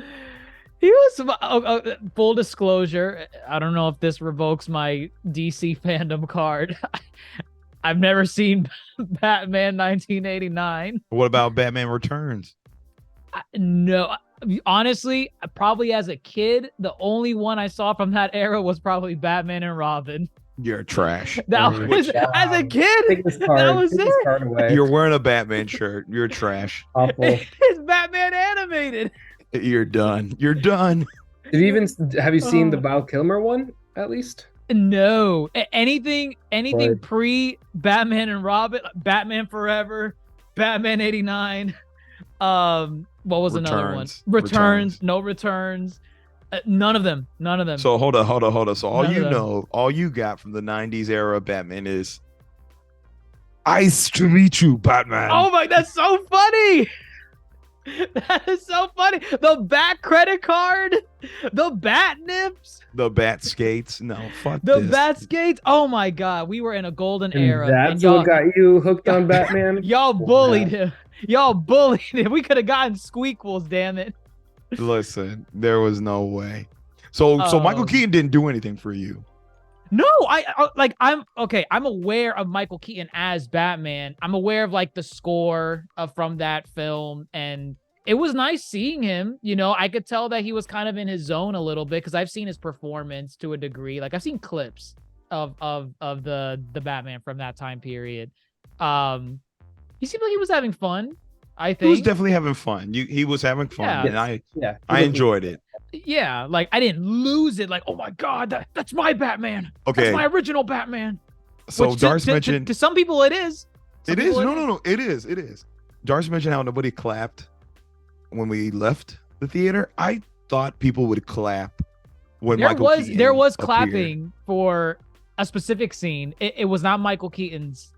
He was full disclosure. I don't know if this revokes my DC fandom card. I've never seen Batman 1989. What about Batman Returns? No, honestly, probably as a kid, the only one I saw from that era was probably Batman and Robin. You're trash. That Good was job. as a kid. Take this That card. was Take this it. card away. You're wearing a Batman shirt. You're trash. Awful. It's Batman animated. You're done. You're done. Have you seen the Oh. Val Kilmer one at least? No, anything Right. pre Batman and Robin, Batman Forever, Batman '89. What was another one? Returns. Returns. No returns. None of them. None of them. So hold on. So all None of you them. know, all you got from the '90s era of Batman is, "Nice to meet you, Batman." Oh my, that's so funny. That is so funny. The Bat credit card, the Bat nips, The Bat skates. No, fuck the this. Bat skates. Oh my god, we were in a golden And era. that's y'all, what got you hooked on Batman. y'all bullied him. Y'all bullied him. We could have gotten squeakquels, damn it. Listen, there was no way. So Michael Oh. Keaton didn't do anything for you. No, I'm okay. I'm aware of Michael Keaton as Batman. I'm aware of like the score from that film, and it was nice seeing him. You know, I could tell that he was kind of in his zone a little bit because I've seen his performance to a degree. Like I've seen clips of the Batman from that time period. He seemed like he was having fun. I He was think. definitely having fun. He was having fun, Yeah. and Yeah, I enjoyed it. Yeah, like I didn't lose it. Like, oh my god, that's my Batman. Okay, That's my original Batman. so Which to- Darce to mentioned to some people it is. Some it is. people No. It is. Darce mentioned how nobody clapped when we left the theater. I thought people would clap when Michael Keaton There was appeared. clapping for a specific scene. It was not Michael Keaton's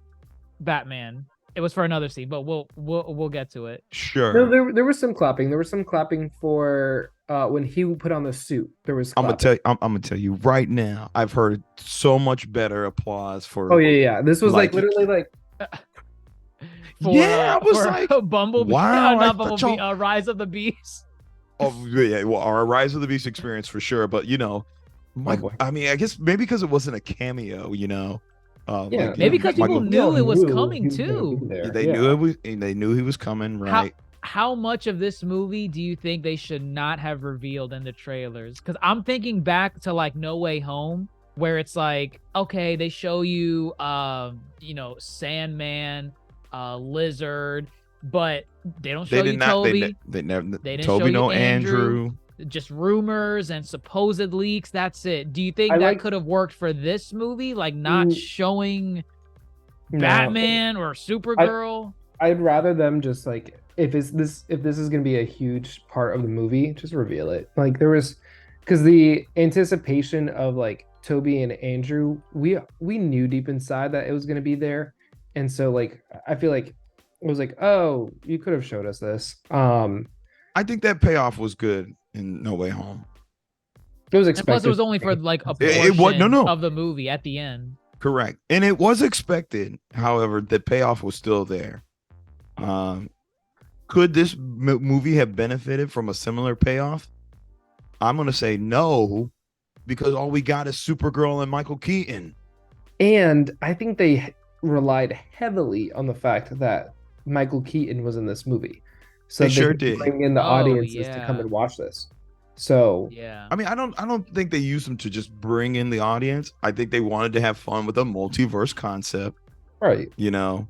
Batman. It was for another scene, but we'll get to it. Sure. No, there was some clapping. There was some clapping for when he put on the suit. There was. I'm Clapping. gonna tell you right now. I've heard so much better applause for. Oh yeah. This was like Like- literally like. Yeah, I was for like, Bumblebee. wow, I Not thought Bumblebee. y'all- Rise of the Beast. Oh yeah, well, our Rise of the Beast experience for sure. But you know, Michael. boy. I mean, I guess maybe because it wasn't a cameo. You know. Yeah, like, Maybe because people Michael- knew it was knew coming he was gonna too. be there. They Yeah. knew it was. They knew he was coming. Right. How much of this movie do you think they should not have revealed in the trailers? Because I'm thinking back to like No Way Home, where it's like, okay, they show you, Sandman, Lizard, but they don't show They you did not. Toby. They never. They didn't Toby, show you no Andrew. Andrew. Just rumors and supposed leaks. That's it. Do you think I that like- could have worked for this movie? Like not Mm. showing No. Batman or Supergirl? I'd rather them just like if this is gonna be a huge part of the movie, just reveal it. Like there was, because the anticipation of like Toby and Andrew, we knew deep inside that it was gonna be there, and so like I feel like it was like, oh, you could have showed us this. I think that payoff was good in No Way Home. It was And expected. plus, it was only for like a It portion was- no. of the movie at the end. Correct. And it was expected. However, the payoff was still there. Could this movie have benefited from a similar payoff? I'm going to say no, because all we got is Supergirl and Michael Keaton. And I think they relied heavily on the fact that Michael Keaton was in this movie, so They sure could did. bring in the Oh, audiences to come yeah. and watch this. So Yeah. I mean, I don't think they used them to just bring in the audience. I think they wanted to have fun with a multiverse concept, right, you know.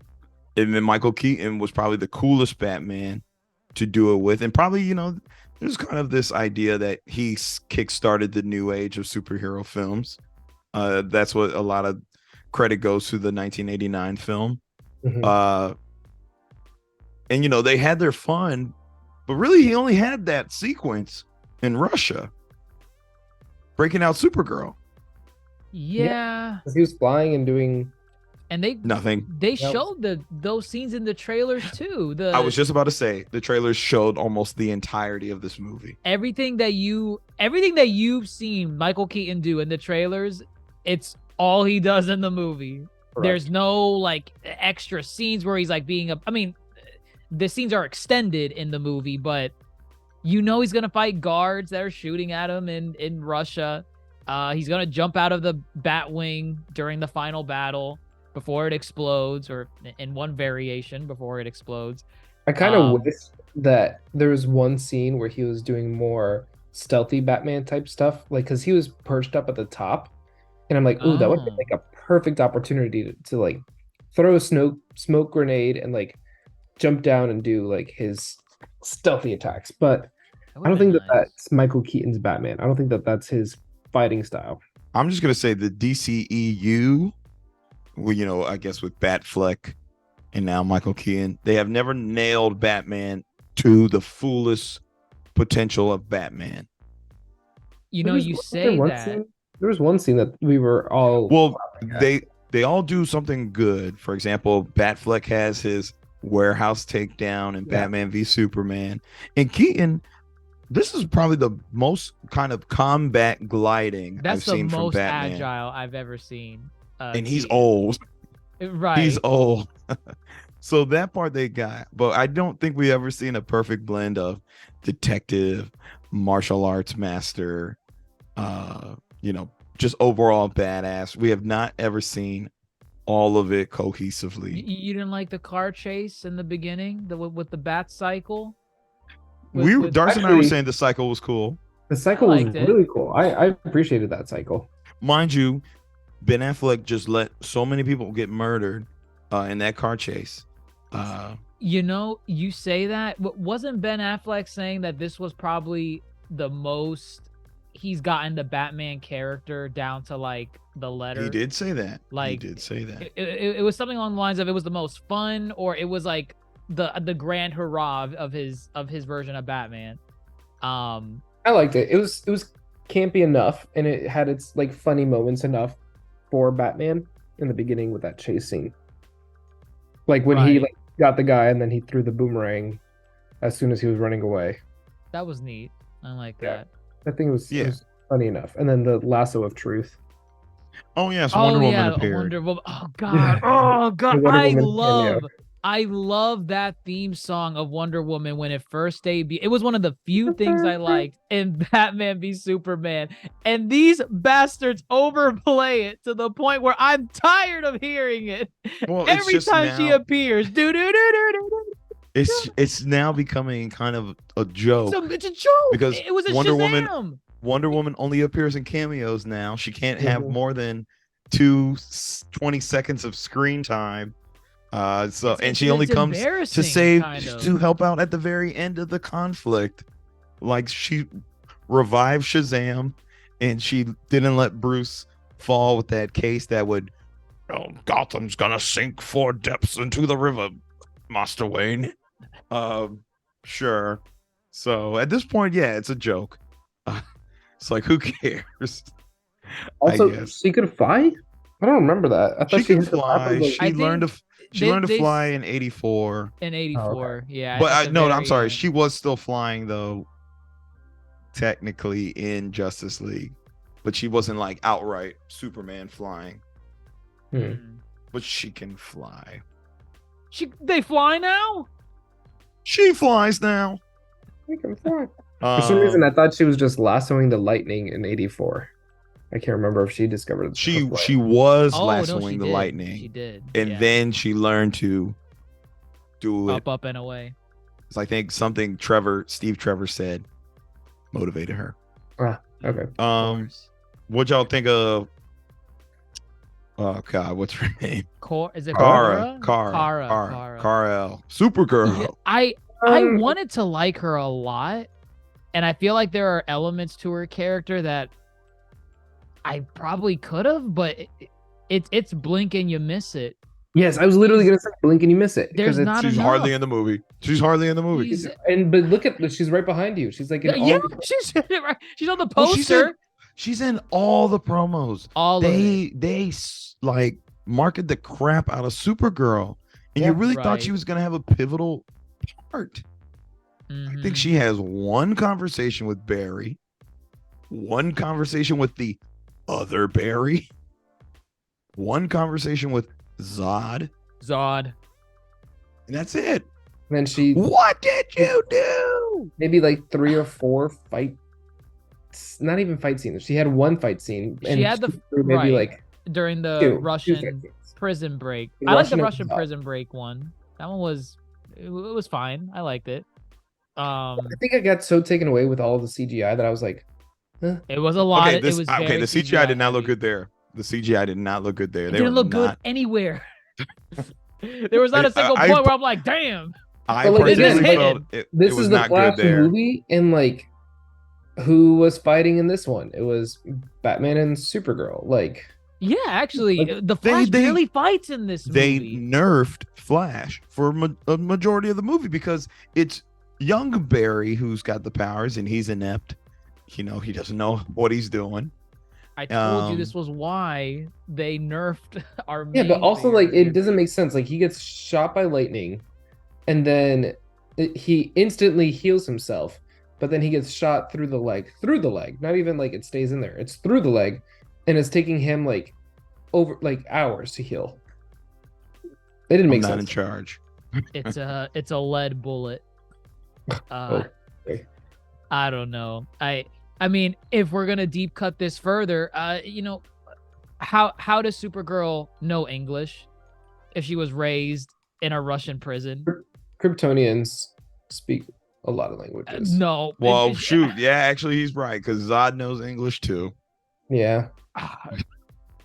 And then Michael Keaton was probably the coolest Batman to do it with. And probably, you know, there's kind of this idea that he kickstarted the new age of superhero films. That's what a lot of credit goes to the 1989 film. Mhm. And, you know, they had their fun, but really he only had that sequence in Russia breaking out Supergirl. Yeah. 'Cause he was flying and doing. And they Nothing. they That showed those scenes in the trailers too. I was just about to say the trailers showed almost the entirety of this movie. everything that you've seen Michael Keaton do in the trailers, it's all he does in the movie. There's no like extra scenes where he's like the scenes are extended in the movie, but you know he's gonna fight guards that are shooting at him in Russia. He's gonna jump out of the Batwing during the final battle before it explodes, or in one variation before it explodes. I kind of Um, wish that there was one scene where he was doing more stealthy Batman type stuff, like because he was perched up at the top, And I'm like, ooh, that would be Oh. like a perfect opportunity to like throw a smoke grenade and like jump down and do like his stealthy attacks. But I don't think that that's Michael Keaton's Batman. I don't think that that's his fighting style. I'm just gonna say the DCEU, well, I guess with Batfleck and now Michael Keaton, they have never nailed Batman to the fullest potential of Batman. You There know, was- you wasn't say there one that. scene- there was one scene that we were all Well, laughing at. they all do something good. For example, Batfleck has his warehouse takedown and Yeah. Batman v Superman. And Keaton, this is probably the most kind of combat gliding That's I've the seen from most Batman. agile I've ever seen. And he's Keaton. old. Right. He's old. So that part they got. But I don't think we ever seen a perfect blend of detective, martial arts master, just overall badass. We have not ever seen all of it cohesively. You didn't like the car chase in the beginning, with the bat cycle? Darcy and I were Actually- saying the cycle was cool. The cycle was liked it. really cool. I appreciated that cycle. Mind you, Ben Affleck just let so many people get murdered in that car chase. You say that, but wasn't Ben Affleck saying that this was probably the most he's gotten the Batman character down to like the letter? He did say that. Like, he did say that. It was something along the lines of it was the most fun, or it was like the grand hurrah of his version of Batman. I liked it. It was campy enough, and it had its like funny moments enough for Batman in the beginning with that chase scene. Like when he Right. like got the guy and then he threw the boomerang as soon as he was running away. That was neat. I like Yeah. that. I think it was, Yeah. it was funny enough. And then the lasso of truth. Oh yes, Wonder Woman appeared. Wonder Woman. Oh god. Oh god. Wonder I Woman love cameo. I love that theme song of Wonder Woman when it first debuted. It was one of the few things I liked in Batman v Superman. And these bastards overplay it to the point where I'm tired of hearing it. Well, it's Every just time she now- appears. Do do do do do. It's now becoming kind of a joke. So it's a joke. Because it was a Wonder Shazam. Woman- Wonder Woman only appears in cameos now. She can't have Mhm. more than 20 seconds of screen time. And she only comes to embarrassing, to help out at the very end of the conflict. Like she revived Shazam, and she didn't let Bruce fall with that case that would, Gotham's gonna sink 4 depths into the river, Master Wayne. Sure. So at this point, yeah, it's a joke. It's like, who cares? Also, guess. she could fly? I don't remember that. I thought She can had the power fly. of, like- I She learned to. She they- learned to they- fly in '84. in 84. Yeah. But at the I'm very sorry. end. She was still flying though, technically in Justice League, but she wasn't like outright Superman flying. Mm. But she can fly. They fly now? She flies now. She can fly. For some reason, I thought she was just lassoing the lightning in '84. I can't remember if she discovered it. she was Oh, no, lassoing she the did. lightning, She did. and yeah. then she learned to do it. up and away. So I think something Steve Trevor said motivated her. Okay. Of course. What y'all think of? Oh God, what's her name? Is it Kara. Kara. Supergirl. Yeah, I wanted to like her a lot, and I feel like there are elements to her character that I probably could have, but it's blink and you miss it. Yes, I was literally gonna say blink and you miss it. There's because it's- not She's enough. hardly in the movie. She's hardly in the movie. She's- but look at she's right behind you. She's like in all yeah, the- she's on the Well, poster. she's in all the promos. all of it. They like market the crap out of Supergirl, and you Yeah. really thought Right. she was gonna have a pivotal part. I Mhm. think she has one conversation with Barry, one conversation with the other Barry, one conversation with Zod, Zod. and that's it. And then she What did you do? maybe like 3 or 4 not even fight scenes. She had one fight scene. She had the- maybe right. like During the 2 Russian fight scenes. prison break. The I like the Russian Russian episode. prison break one. That one was it was fine. I liked it. I think I got so taken away with all of the CGI that I was like, It was a lot. Okay, it was the very CGI did not look heavy. good there. The CGI did not look good there. It They didn't were look good not. anywhere. There was not a single I- point where I'm like, damn. I But, like, personally again, felt it This was is the not Flash good there. movie, and like, who was fighting in this one? It was Batman and Supergirl. Like, Yeah, actually, Like, the Flash they- barely fights in this They movie. nerfed Flash for a majority of the movie because it's young Barry who's got the powers and he's inept. You know, he doesn't know what he's doing. I told you um, this was why they nerfed our yeah, but main also like barrier. it doesn't make sense. Like he gets shot by lightning, and then he instantly heals himself, but then he gets shot through the leg. Not even like it stays in there. It's through the leg, and it's taking him like over like hours to heal. It didn't I'm make not sense. in charge. It's a lead bullet. Okay. I don't know. I mean, if we're gonna deep cut this further, how does Supergirl know English if she was raised in a Russian prison? Kryptonians speak a lot of languages. No. Well, shoot, yeah, actually, he's right because Zod knows English too. Yeah. I'm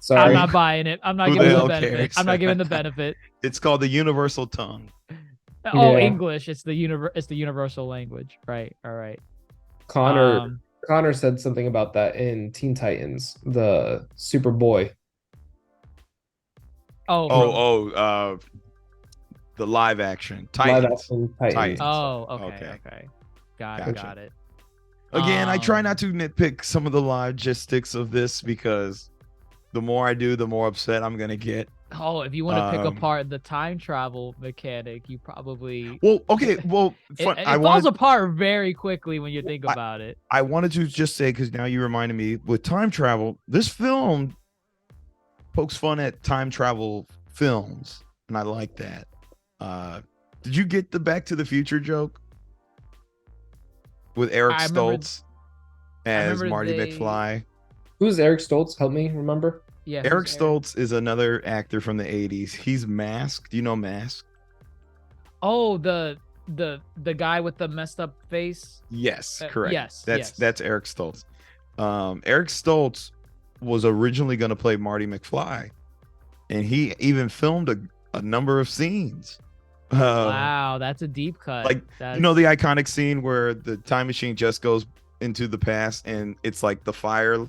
Sorry. not buying it. I'm not Who the giving the hell benefit. cares? I'm not giving the benefit. It's called the universal tongue. Oh, Yeah. English. It's the universal language. Right. All right. Connor said something about that in Teen Titans, the Superboy. The live action Live Titans. action Titans. Titans. Oh, okay. Okay. Okay. Got Gotcha. it. Got it. Again, I try Um, not to nitpick some of the logistics of this because the more I do, the more upset I'm gonna get. Oh, if you want to pick Um, apart the time travel mechanic, you probably Well, okay, well, it I falls wanted, apart very quickly when you think about it. I wanted to just say because now you reminded me with time travel, this film pokes fun at time travel films, and I like that. Did you get the Back to the Future joke with Eric I remember- Stoltz as remember Marty they- McFly? Who's Eric Stoltz? Help me remember. Yeah, Eric who's Stoltz is another actor from the 80s. He's Mask. Do you know Mask? Oh, the guy with the messed up face. Yes, Uh, correct. yes, that's yes. that's Eric Stoltz. Eric Stoltz was originally going to play Marty McFly, and he even filmed a number of scenes. Wow, that's a deep cut. like, That's, You know the iconic scene where the time machine just goes into the past, and it's like the fire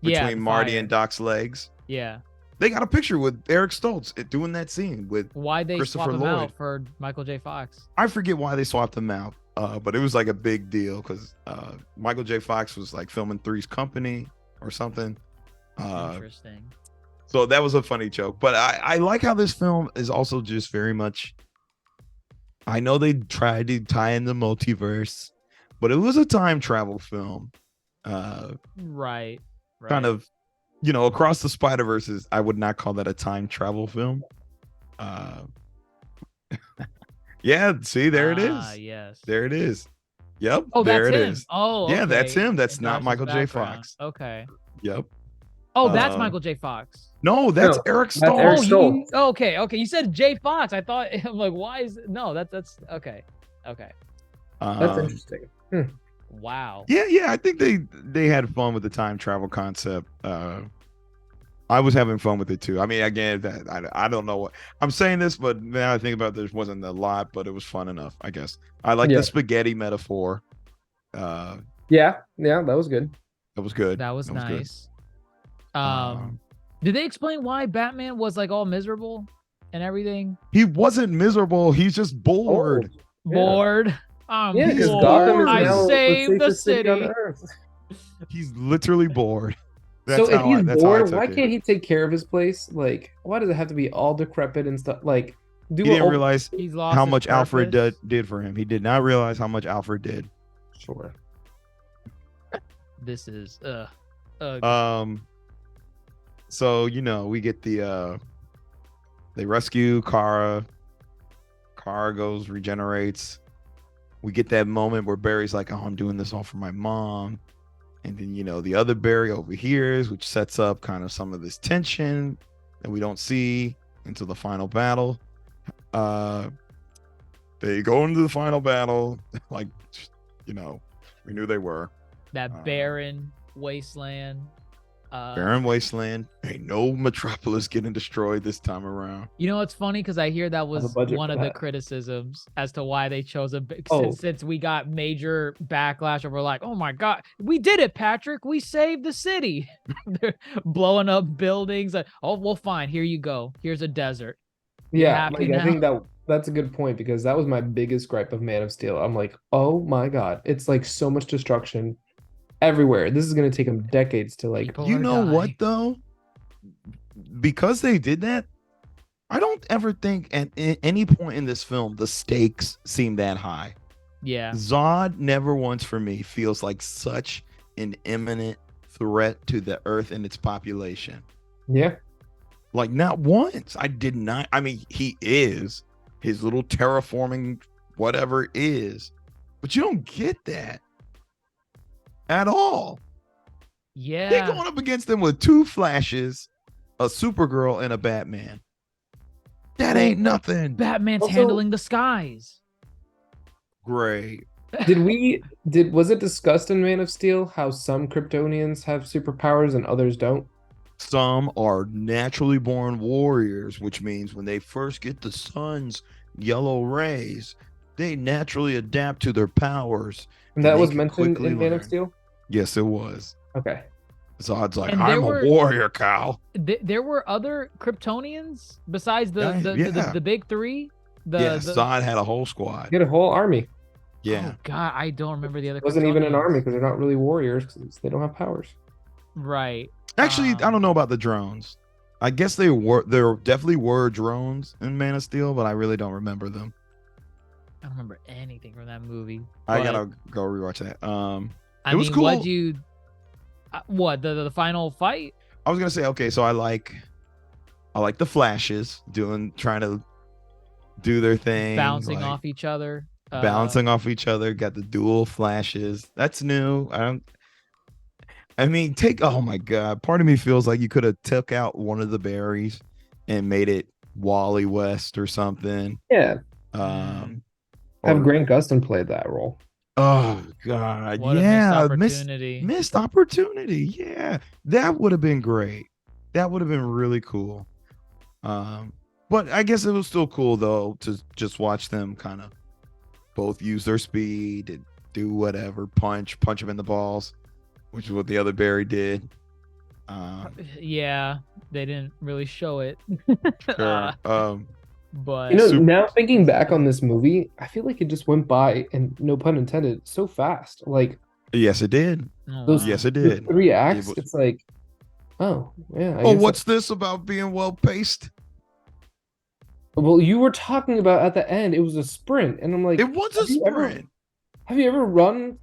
Yeah, between the Marty fire. and Doc's legs. Yeah. They got a picture with Eric Stoltz doing that scene with. Why they swap Christopher him Lloyd. out for Michael J. Fox? I forget why they swapped them out, but it was like a big deal because Michael J. Fox was like filming Three's Company or something. Interesting. So that was a funny joke. But I like how this film is also just very much. I know they tried to tie in the multiverse, but it was a time travel film. Right. Kind of, across the Spider-Verses, I would not call that a time travel film. Yeah, see, there it is. Yes. There it is. Yep. Oh, there that's it him. is. Oh, Yeah, that's okay. him. That's In not Josh's Michael J. background. Fox. Okay. Yep. Oh, that's Uh, Michael J. Fox. No, that's No, Eric that's Eric Stoltz. Stoltz. Okay. You said J. Fox. I thought I'm like, why is no? That's okay. Okay. That's Um, interesting. Wow. Yeah. I think they had fun with the time travel concept. I was having fun with it too. I mean, again, I don't know what I'm saying this, but now I think about it, there wasn't a lot, but it was fun enough, I guess. I like Yeah. the spaghetti metaphor. Yeah, that was good. That was good. That was good. nice. Um, Did they explain why Batman was like all miserable and everything? He wasn't miserable. He's just bored. Yeah. Bored. I'm Yeah, because bored. Gotham is I now saved the safest city on city. Earth. He's literally bored. So if he's that's how I bored, took why it. can't he take care of his place? Like, why does it have to be all decrepit and stuff? Like, do He didn't what- realize He's lost how his much Alfred purpose. did for him. He did not realize how much Alfred did. Sure. This is So we get they rescue Kara. Kara goes, regenerates. We get that moment where Barry's like, "Oh, I'm doing this all for my mom," and then the other Barry overhears, which sets up kind of some of this tension that we don't see until the final battle. They go into the final battle, like we knew they were. that barren wasteland. Barren Wasteland. Ain't no Metropolis getting destroyed this time around. You know, it's funny because I hear that was budget one for of the that. criticisms as to why they chose Oh. since we got major backlash over like, oh my god, we did it, Patrick, we saved the city. They're blowing up buildings. Like, oh well, fine, here you go. Here's a desert. Yeah, happy like, I think now? that's a good point because that was my biggest gripe of Man of Steel. I'm like, oh my god, it's like so much destruction everywhere. This is gonna take them decades to like. People You are know what dying. though? Because they did that, I don't ever think at any point in this film the stakes seem that high. Yeah. Zod never once for me feels like such an imminent threat to the Earth and its population. Yeah, Like not once. I did not. I mean, he is his little terraforming whatever is, but you don't get that at all. Yeah. They're going up against them with 2 Flashes, a Supergirl, and a Batman. That ain't nothing. Batman's Also- handling the skies. Great. was it discussed in Man of Steel how some Kryptonians have superpowers and others don't? Some are naturally born warriors, which means when they first get the sun's yellow rays, they naturally adapt to their powers. And that they was can mentioned quickly in Man of learn. Steel. Yes, it was. Okay. Zod's like, And there I'm were- a warrior, Kyle. There were other Kryptonians besides Yeah, the big 3. Yes, Zod had a whole squad. Get a whole army. Yeah. Oh god, I don't remember the other. It wasn't even an Kryptonians. army because they're not really warriors because they don't have powers. Right. Actually, I don't know about the drones. I guess there definitely were drones in Man of Steel, but I really don't remember them. I don't remember anything from that movie. I but, gotta go rewatch that. I it was mean, cool. What you? What the final fight? I was gonna say, okay, so I like the Flashes trying to do their thing, Bouncing like, off each other. bouncing off each other. Got the dual Flashes. That's new. I mean, oh my god. Part of me feels like you could have took out one of the berries and made it Wally West or something. Yeah. Um, Have or- Grant Gustin played that role? Oh god, What yeah, a missed opportunity. missed opportunity. Yeah, that would have been great. That would have been really cool. But I guess it was still cool though to just watch them kind of both use their speed and do whatever, punch them in the balls, which is what the other Barry did. Yeah, they didn't really show it. Sure. But You know, Super- now thinking back on this movie, I feel like it just went by, and no pun intended, so fast. Like yes, it did. oh, those- wow. Yes, it the did. 3 acts, was- it's like, oh yeah. I Oh, guess what's this about being well paced? well, you were talking about at the end, it was a sprint, and I'm like, It was a have you ever- sprint. have you ever run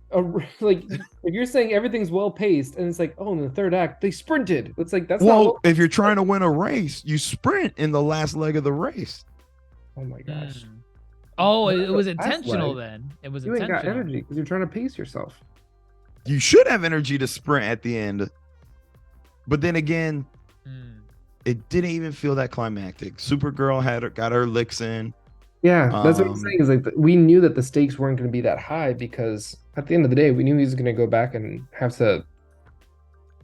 like if you're saying everything's well paced, and it's like, oh, in the 3rd act they sprinted. It's like that's not. Well, if you're trying to win a race, you sprint in the last leg of the race. Oh my gosh, Mm. Oh, What it was the- that's intentional like- then. It was you ain't got intentional. energy because you're trying to pace yourself. You should have energy to sprint at the end. But then again, Mm. it didn't even feel that climactic. Supergirl got her licks in. Yeah, that's what I'm Um, saying. Is like we knew that the stakes weren't going to be that high because at the end of the day, we knew he was going to go back and have to.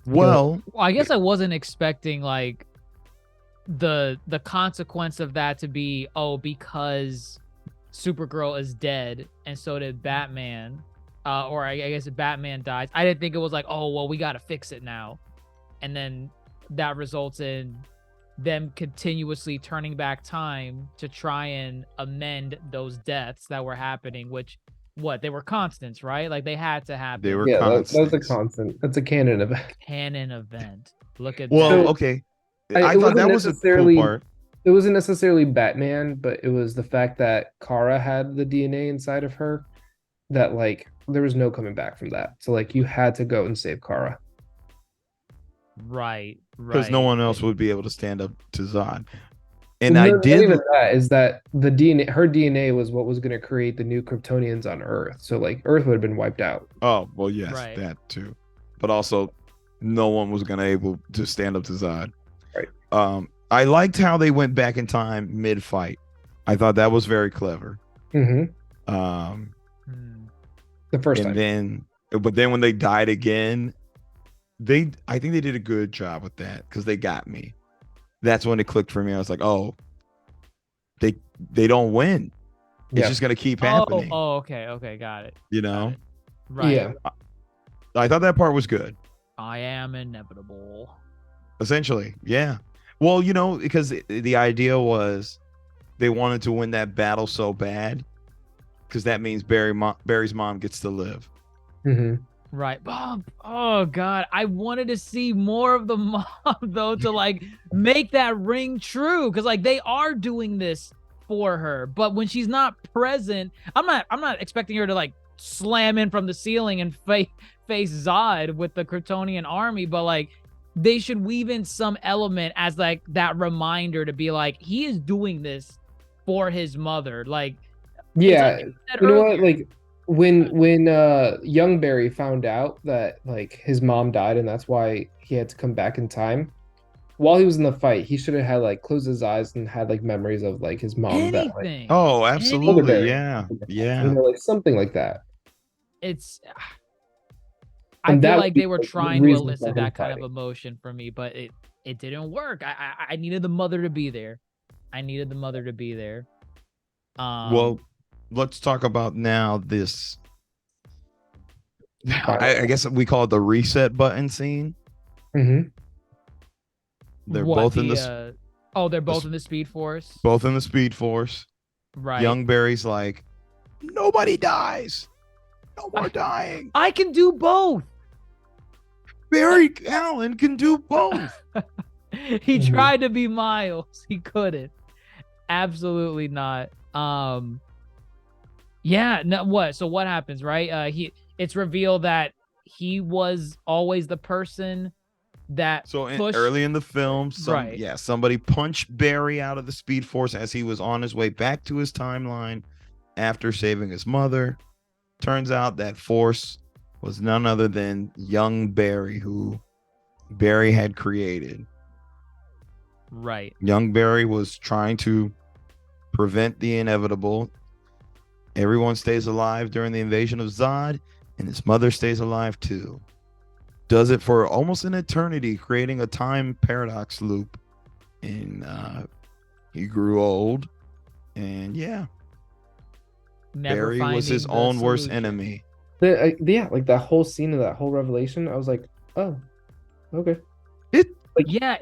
Well, Well, I guess I wasn't expecting like the consequence of that to be because Supergirl is dead and so did Batman, or I guess if Batman dies. I didn't think it was like, oh well, we got to fix it now, and then that results in them continuously turning back time to try and amend those deaths that were happening, which they were constants, right? Like they had to happen. They were Yeah, that was a constants. constant. That's a canon event. Canon event. Look at well, that. okay. it I thought wasn't that was a necessarily- cool part. It wasn't necessarily Batman, but it was the fact that Kara had the DNA inside of her that like there was no coming back from that. So like you had to go and save Kara. Right. Because no one else would be able to stand up to Zod. And No, I not did. even that is that the DNA, her DNA was what was going to create the new Kryptonians on Earth. So like Earth would have been wiped out. Oh, well, yes, Right. that too. But also, no one was gonna able to stand up to Zod. Right. I liked how they went back in time mid-fight. I thought that was very clever. Hmm. Um, Hmm. The first and time. then, but then when they died again, I think they did a good job with that because they got me. That's when it clicked for me. I was like, oh, they don't win. It's Yeah. just gonna keep Oh, happening. okay, got it. You Got know, it. Right. Yeah. I thought that part was good. I am inevitable. Essentially, yeah. Well, because the idea was they wanted to win that battle so bad because that means Barry's mom gets to live. Hmm. Right. Oh God. I wanted to see more of the mom though to like make that ring true. Cause like they are doing this for her. But when she's not present, I'm not expecting her to like slam in from the ceiling and face Zod with the Kryptonian army, but like they should weave in some element as like that reminder to be like, he is doing this for his mother. Like Yeah. you said You know what? earlier. Like when young Barry found out that like his mom died and that's why he had to come back in time, while he was in the fight, he should have had like closed his eyes and had like memories of like his mom that like Anything. Oh, older absolutely. Barry. Yeah. You Yeah. know, like something like that. It's I And feel that would like be, they were like, the trying to reason for elicit him that kind of fighting. emotion from me, but it didn't work. I needed the mother to be there. I needed the mother to be there. Well, let's talk about now this. I guess we call it the reset button scene. Mhm. They're what, both in the, the they're both s- in the Speed Force. both in the Speed Force. Right. Young Barry's like, nobody dies. No more I- dying. I can do both. Barry Allen can do both. He Mhm. tried to be Miles. He couldn't. Absolutely not. Yeah, no, what? So what happens, right? It's revealed that he was always the person that So pushed early in the film, Right. somebody punched Barry out of the Speed Force as he was on his way back to his timeline after saving his mother. Turns out that force was none other than young Barry, who Barry had created. Right. Young Barry was trying to prevent the inevitable. Everyone stays alive during the invasion of Zod, and his mother stays alive too. Does it for almost an eternity, creating a time paradox loop. And he grew old, and yeah, Never Barry was his finding the own worst solution. enemy. Yeah, like that whole scene of that whole revelation, I was like, oh, okay. Yeah,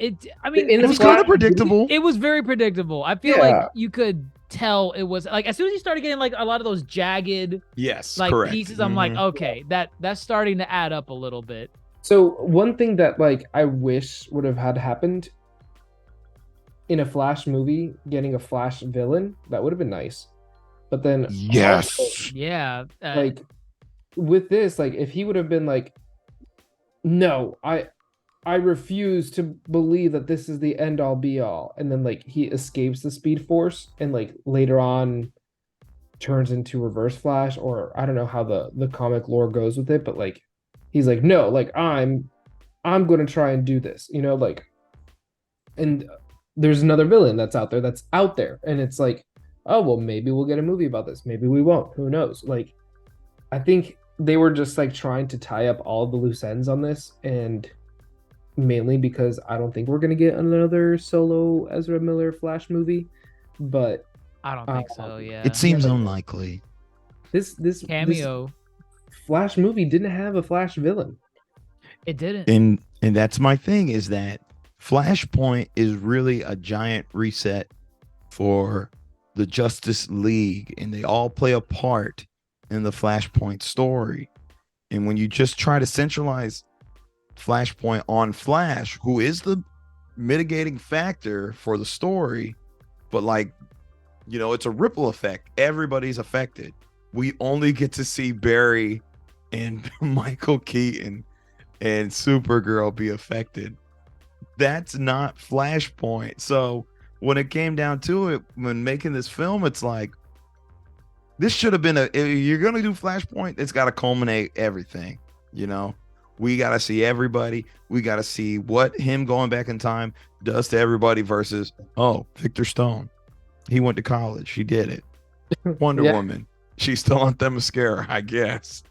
I mean, In It a was flash kind of predictable. it was very predictable. I feel Yeah. like you could tell it was like as soon as you started getting like a lot of those jagged Yes, like correct. pieces, I'm like, Mhm. okay, that's starting to add up a little bit. So one thing that like I wish would have had happened in a Flash movie, getting a Flash villain, that would have been nice. But then also, Yes. Yeah. like with this, like if he would have been like, no, I refuse to believe that this is the end all be all, and then like he escapes the Speed Force and like later on turns into Reverse Flash, or I don't know how the comic lore goes with it, but like he's like, no, like I'm gonna try and do this, you know, like, and there's another villain that's out there, and it's like, oh well, maybe we'll get a movie about this, maybe we won't, who knows? Like, I think they were just like trying to tie up all the loose ends on this, and mainly because I don't think we're gonna get another solo Ezra Miller Flash movie, but I don't think so. Yeah. It seems but- unlikely. this Cameo. Flash movie didn't have a Flash villain. It didn't. And that's my thing, is that Flashpoint is really a giant reset for the Justice League, and they all play a part in the Flashpoint story. And when you just try to centralize Flashpoint on Flash, who is the mitigating factor for the story, but like, it's a ripple effect. Everybody's affected. We only get to see Barry and Michael Keaton and Supergirl be affected. That's not Flashpoint. So when it came down to it, when making this film, it's like, this should have been if you're gonna do Flashpoint, it's got to culminate everything. We got to see everybody. We got to see what him going back in time does to everybody versus, oh, Victor Stone, he went to college, he did it. Wonder Yeah. Woman, she's still on Themyscira, I guess.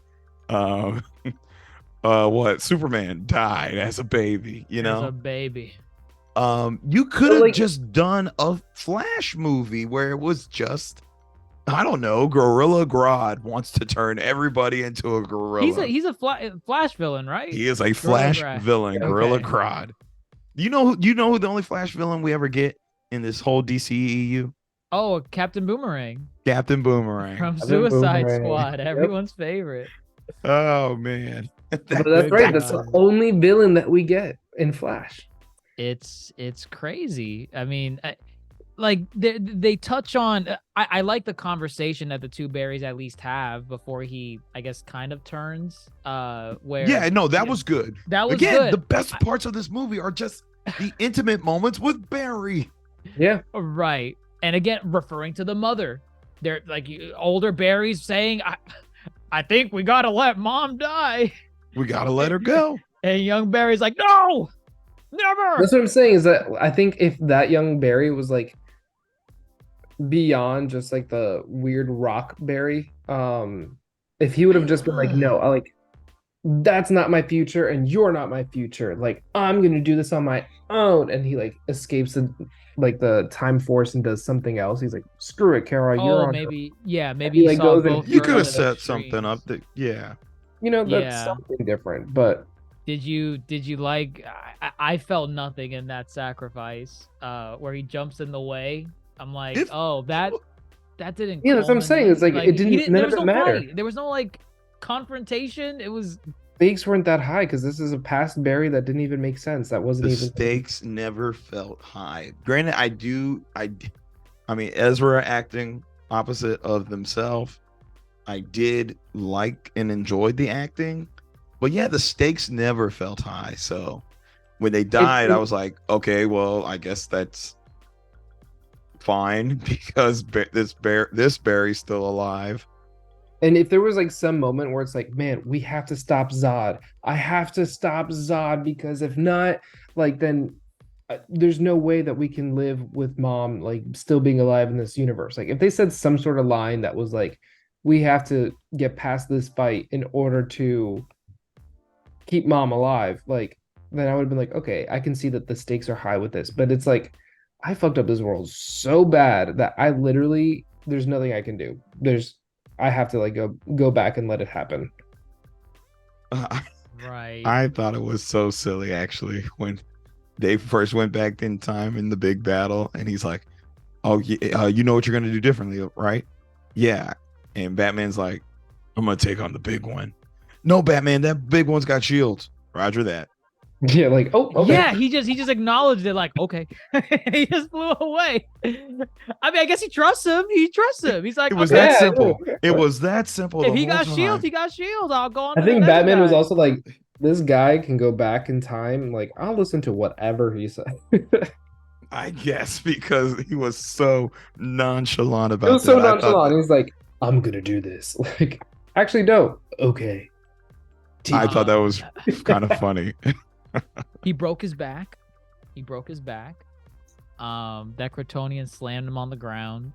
what Superman died as a baby, you As know. a baby. You could have like- just done a Flash movie where it was just, I don't know, Gorilla Grodd wants to turn everybody into a gorilla. He's a Flash villain, right? He is a Flash Grodd. villain, Gorilla Okay. Grodd. You know who the only Flash villain we ever get in this whole DCEU? Oh, Captain Boomerang Captain Boomerang. from Captain Suicide Boomerang. Squad, Yep. everyone's favorite. Oh man. But that's right. That's God. the only villain that we get in Flash. It's crazy. I mean, like they touch on. I like the conversation that the two Barrys at least have before he, I guess, kind of turns. Where Yeah, no, that Yeah. was good. that was Again, good. the best parts of this movie are just the intimate moments with Barry. Yeah. Right. And again, referring to the mother. They're like older Barry's saying, I think we gotta let mom die. We gotta let her go. And young Barry's like, no, never. That's what I'm saying is that I think if that young Barry was like beyond just like the weird rock Barry, if he would have just been like, no, that's not my future and you're not my future. Like, I'm gonna do this on my own. And he like escapes the time force and does something else. He's like, screw it, Kara, you're Oh, on. maybe, yeah, maybe he, he like, saw goes and- both You could have versions of set something up extremes. that, yeah. You know, that's Yeah. something different. But Did you like? I felt nothing in that sacrifice, where he jumps in the way. I'm like, If- oh, that didn't. Yeah, that's what I'm saying. It's like, it didn't- none There of was it no mattered. fight. There was no like confrontation. It was stakes weren't that high because this is a past Barry that didn't even make sense. That wasn't The even stakes never felt high. Granted, I mean, Ezra acting opposite of themselves. I did like and enjoyed the acting, but yeah, the stakes never felt high. So when they died, I was like, okay, well, I guess that's fine because this Barry's still alive. And if there was like some moment where it's like, man, we have to stop Zod. I have to stop Zod because if not, like then there's no way that we can live with mom like still being alive in this universe. Like if they said some sort of line that was like, we have to get past this fight in order to keep mom alive, like then I would have been like, okay, I can see that the stakes are high with this. But it's like, I fucked up this world so bad that I literally there's nothing I can do. I have to like go back and let it happen. right. I thought it was so silly actually when they first went back in time in the big battle, and he's like, "Oh, you know what you're gonna do differently, right?" Yeah, and Batman's like, "I'm gonna take on the big one." No, Batman, that big one's got shields. Roger that. Yeah, like, oh, okay. Yeah, he just acknowledged it like, okay. He just flew away. I mean, I guess he trusts him. He trusts him. He's like, It was okay, that simple. It was that simple. if the he whole got time. shields, he got shields. I'll go on. I to the think next Batman was guy. also like, this guy can go back in time. Like, I'll listen to whatever he said. It I guess because he was so nonchalant about was so that. I thought nonchalant. He's like, I'm gonna do this. Like, actually, no. Okay. I thought that was kind of funny. He broke his back. That Kryptonian slammed him on the ground.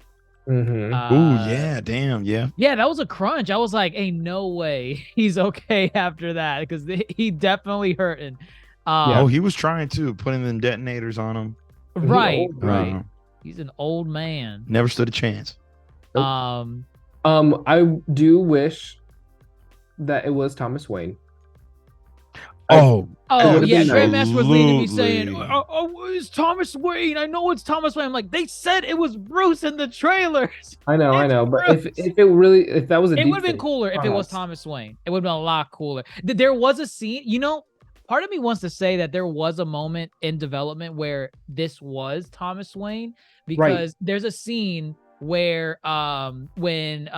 Mhm. Ooh, yeah, damn, yeah. Yeah, that was a crunch. I was like, ain't no way he's okay after that because he definitely hurting. Oh, he was trying to putting them detonators on him. Right, old, right. Uh, He's an old man. never stood a chance. Nope. I do wish that it was Thomas Wayne. Oh, Oh would've yeah, been Grandmaster was leading me saying, Absolutely. it's Thomas Wayne. I know it's Thomas Wayne." I'm like, they said it was Bruce in the trailers. I know, It's but Bruce. if that was a It deep would have been fake, cooler if it was perhaps. Thomas Wayne. It would have been a lot cooler. There was a scene, part of me wants to say that there was a moment in development where this was Thomas Wayne because there's a scene where when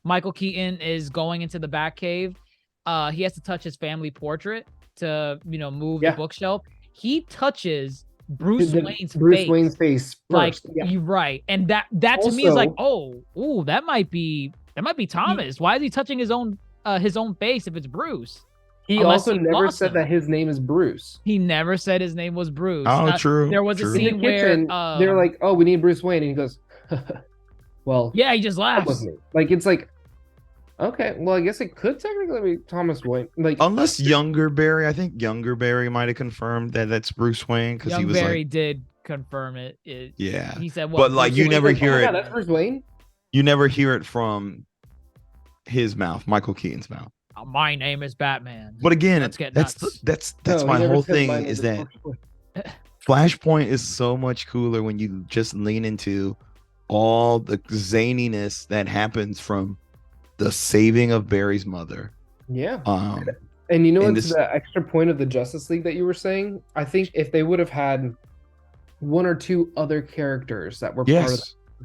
Michael Keaton is going into the Batcave, he has to touch his family portrait to move the Yeah. bookshelf. He touches Bruce Wayne's Bruce face. Wayne's face Like first. Yeah. you're right, and that to me is like, Also- ooh, that might be Thomas. Why is he touching his own face if it's Bruce? He Unless also he never lost said him. that his name is Bruce. He never said his name was Bruce. oh, true. there was a true. scene- In the where, kitchen, they're like, "Oh, we need Bruce Wayne," and he goes, "Well, Yeah, he just that was laughs. me." Like it's like Okay, well, I guess it could technically be Thomas Wayne. Like, Unless Younger Barry, I think Younger Barry might have confirmed that that's Bruce Wayne because he Young was Barry like, did confirm it. yeah. He said, But, like, Bruce you Wayne never was hear oh, it. yeah, that's Bruce Wayne. You never hear it from his mouth, Michael Keaton's mouth. My name is Batman. But again, Let's get that's nuts. that's No, my he never whole said thing my name is that Bruce Wayne. Flashpoint is so much cooler when you just lean into all the zaniness that happens from the saving of Barry's mother. Yeah. Um, And you know and what's this- the extra point of the Justice League that you were saying? I think if they would have had one or two other characters that were part of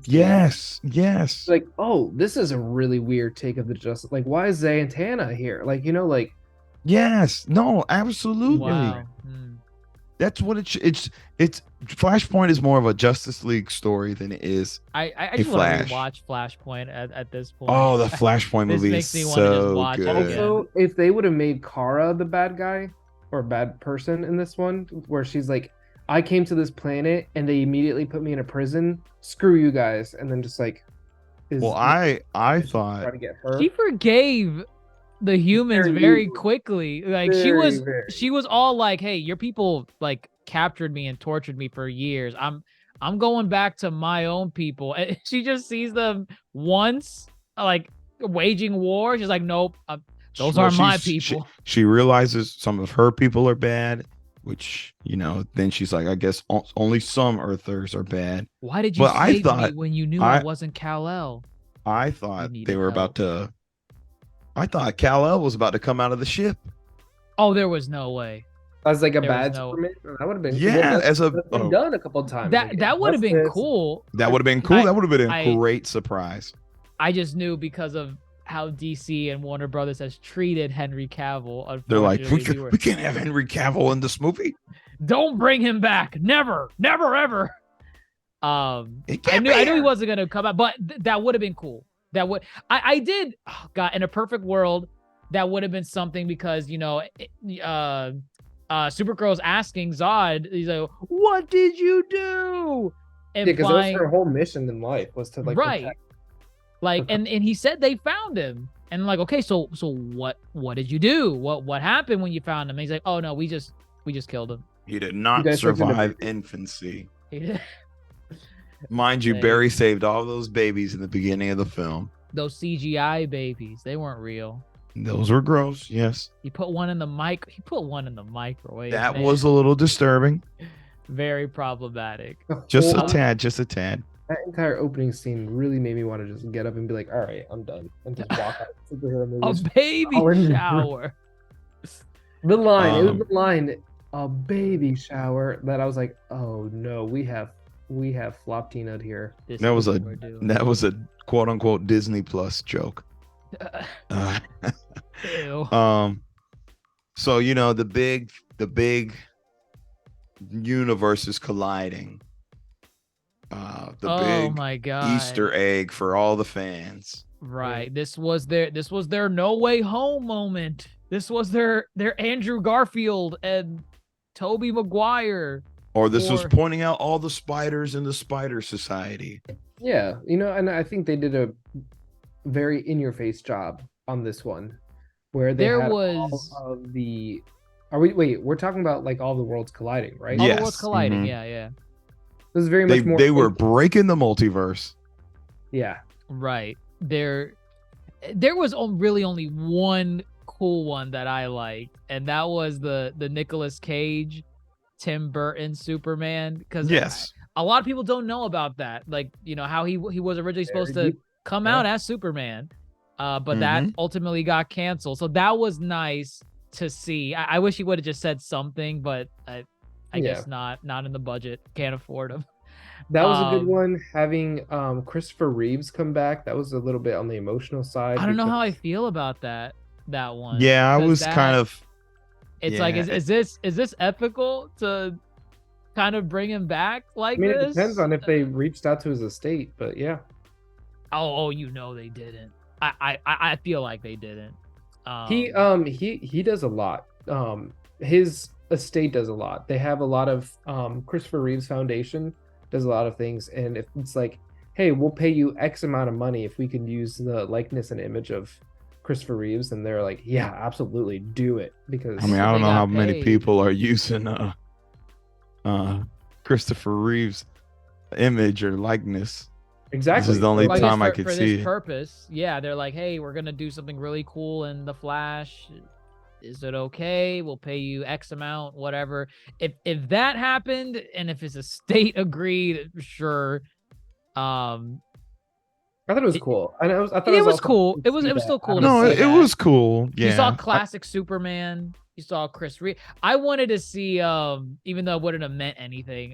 yes, yes. like, oh, this is a really weird take of the Justice. Like, why is Zatanna here? Like, you know, like, Yes, no, absolutely. Wow. That's what it's Flashpoint is more of a Justice League story than it is. I just want to Flash. watch Flashpoint at this point. Oh, the Flashpoint This movie makes is me wanna just so watch it good. again. also, if they would have made Kara the bad guy or bad person in this one, where she's like, I came to this planet and they immediately put me in a prison. Screw you guys, and then just like, Well, I try thought to get her. She forgave the humans Very very easily. quickly. Like Very. she was all like, "Hey, your people like captured me and tortured me for years. I'm going back to my own people." And she just sees them once, like waging war. She's like, "Nope, those well, aren't my she's- people." She realizes some of her people are bad, which then she's like, I guess only some Earthers are bad. Why did you But I save thought- me when you knew I I- wasn't Kal-El? I thought needed they were about help. to. I thought Kal-El was about to come out of the ship. Oh, there was no way. As like a There was bad no- Superman, that would have been Yeah, that's as a been done a couple times. That like, that would have been Justice. cool. that would have been cool. I- That would have been a I- great surprise. I just knew because of how DC and Warner Brothers has treated Henry Cavill. They're like, Unfortunately, we can't have Henry Cavill in this movie. don't bring him back. Never, never, ever. It I can't knew be he here. wasn't gonna come out, but that would have been cool. That would I did. Oh God, in a perfect world, that would have been something because Supergirl's asking Zod. He's like, "What did you do?" Yeah, because that was Implying- her whole mission in life was to like right. protect- Like, and he said they found him, and like, okay, so what did you do? What happened when you found him? And he's like, oh no, we just killed him. He did not guys took him to- survive infancy. He did- Mind you, Hey. Barry saved all those babies in the beginning of the film. Those CGI babies, they weren't real. Those were gross. Yes, He put one in the microwave. that man. was a little disturbing. very problematic. the Just whole- a tad. Just a tad. That entire opening scene really made me want to just get up and be like, all right, I'm done, and just walk out. of superhero A movies. baby Orange- shower. The line, it was Um, the line, a baby shower, that I was like, oh no, we have flop Tina here. This That was is a what we're doing. that was a quote unquote Disney Plus joke. Uh, Ew. so the big universe is colliding. The Oh big my God. Easter egg for all the fans. Right. This was their no way home moment. This was their Andrew Garfield and Toby Maguire. Or this was Or- pointing out all the spiders in the Spider Society. Yeah, and I think they did a very in your face job on this one, where they There had was- all of the. We're talking about like all the worlds colliding, right? All Yeah. the worlds Yes, colliding. mhm. Yeah. This is very They much more. they were breaking the multiverse. Yeah, Right. There was really only one cool one that I liked, and that was the Nicolas Cage, Tim Burton Superman. Because Yes. a lot of people don't know about that. Like, how he was originally supposed Very to deep. come Yeah. out as Superman, but that ultimately got canceled. So that was nice to see. I wish he would have just said something, but I guess not in the budget. Can't afford him. that was a good Um, one. Having Christopher Reeves come back, that was a little bit on the emotional side. I don't know how I because- feel about that one. Yeah, I 'cause was that- kind of. It's like, yeah. is this ethical to kind of bring him back like I mean, this? it depends on if they reached out to his estate, but yeah. Oh, they didn't. I feel like they didn't. He does a lot. His estate does a lot. They have a lot of Christopher Reeves Foundation does a lot of things, and if it's like, hey, we'll pay you X amount of money if we can use the likeness and image of Christopher Reeves, and they're like, yeah, absolutely do it, because I mean, I They don't know got how many paid. people are using Christopher Reeves image or likeness. exactly. This is the only Well, I time guess I for, could for see this it. purpose, yeah, they're like, hey, we're gonna do something really cool in the Flash. Is it okay? We'll pay you X amount, whatever. If that happened, and if it's a state agreed, sure. I thought it was It- cool, and I thought it was also cool. cool It to was see it was that still cool Adam to No, see West- it that. was cool. Yeah. You saw classic Superman. You saw Chris Reeve. I wanted to see, even though it wouldn't have meant anything.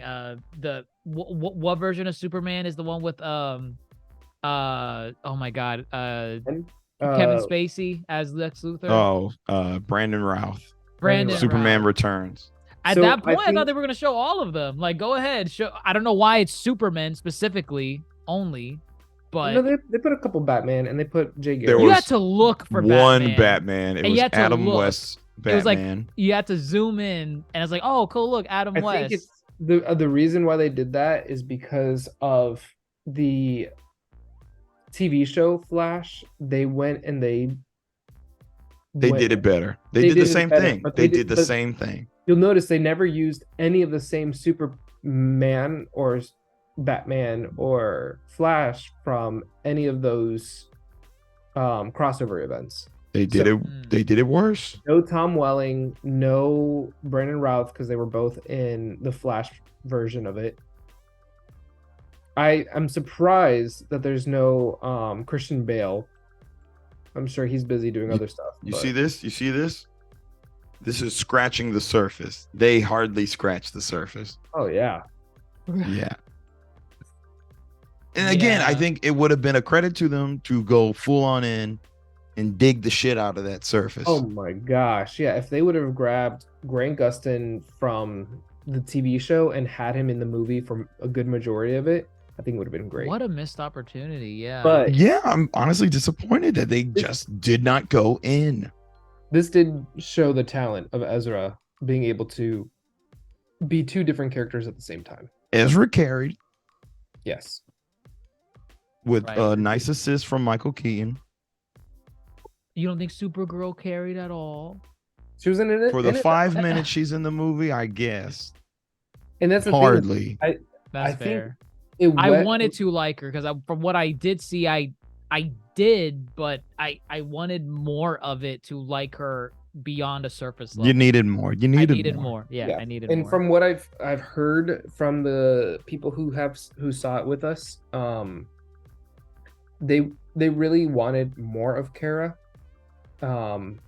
What version of Superman is the one with oh my God, Kevin uh, Spacey as Lex Luthor. Brandon Routh. Brandon Routh. Superman Routh. Returns. At So that I point, I thought think- they were gonna show all of them. Like, go ahead, show. I don't know why it's Superman specifically only, but no, they put a couple Batman, and they put Jay There Garrick. you was had to look for One Batman. It And you was had to Adam look. West's It was like Batman. you had to zoom in, and it's like, oh, cool, look, Adam I West. think it's the reason why they did that is because of the TV show Flash. They went and they Did it better. They They did the did it same better, thing. but They they did did- the but- same thing. You'll notice they never used any of the same Superman or Batman or Flash from any of those crossover events. They did So- it. They did it worse. No Tom Welling, no Brandon Routh, because they were both in the Flash version of it. I'm surprised that there's no Christian Bale. I'm sure he's busy doing other stuff. You but- see this? You see this? This is scratching the surface. They hardly scratch the surface. Oh yeah. Yeah. And again, I Yeah. think it would have been a credit to them to go full on in and dig the shit out of that surface. Oh my gosh. Yeah. If they would have grabbed Grant Gustin from the TV show and had him in the movie for a good majority of it, I think it would have been great. What a missed opportunity. Yeah. But Yeah, I'm honestly disappointed that they just did not go in. this did show the talent of Ezra being able to be two different characters at the same time. Ezra carried Yes. with Right. a nice assist from Michael Keaton. You don't think Supergirl carried at all? She was in it For the in it, 5 minutes she's in the movie, I guess. and that's the thing. Hardly. That's I think fair. It I went- wanted to like her because from what I did see, I did, but I wanted more of it to like her beyond a surface level. You needed more. You I needed, needed more. more. Yeah, Yeah. I needed and more. from what I've heard from the people who saw it with us, they really wanted more of Kara, and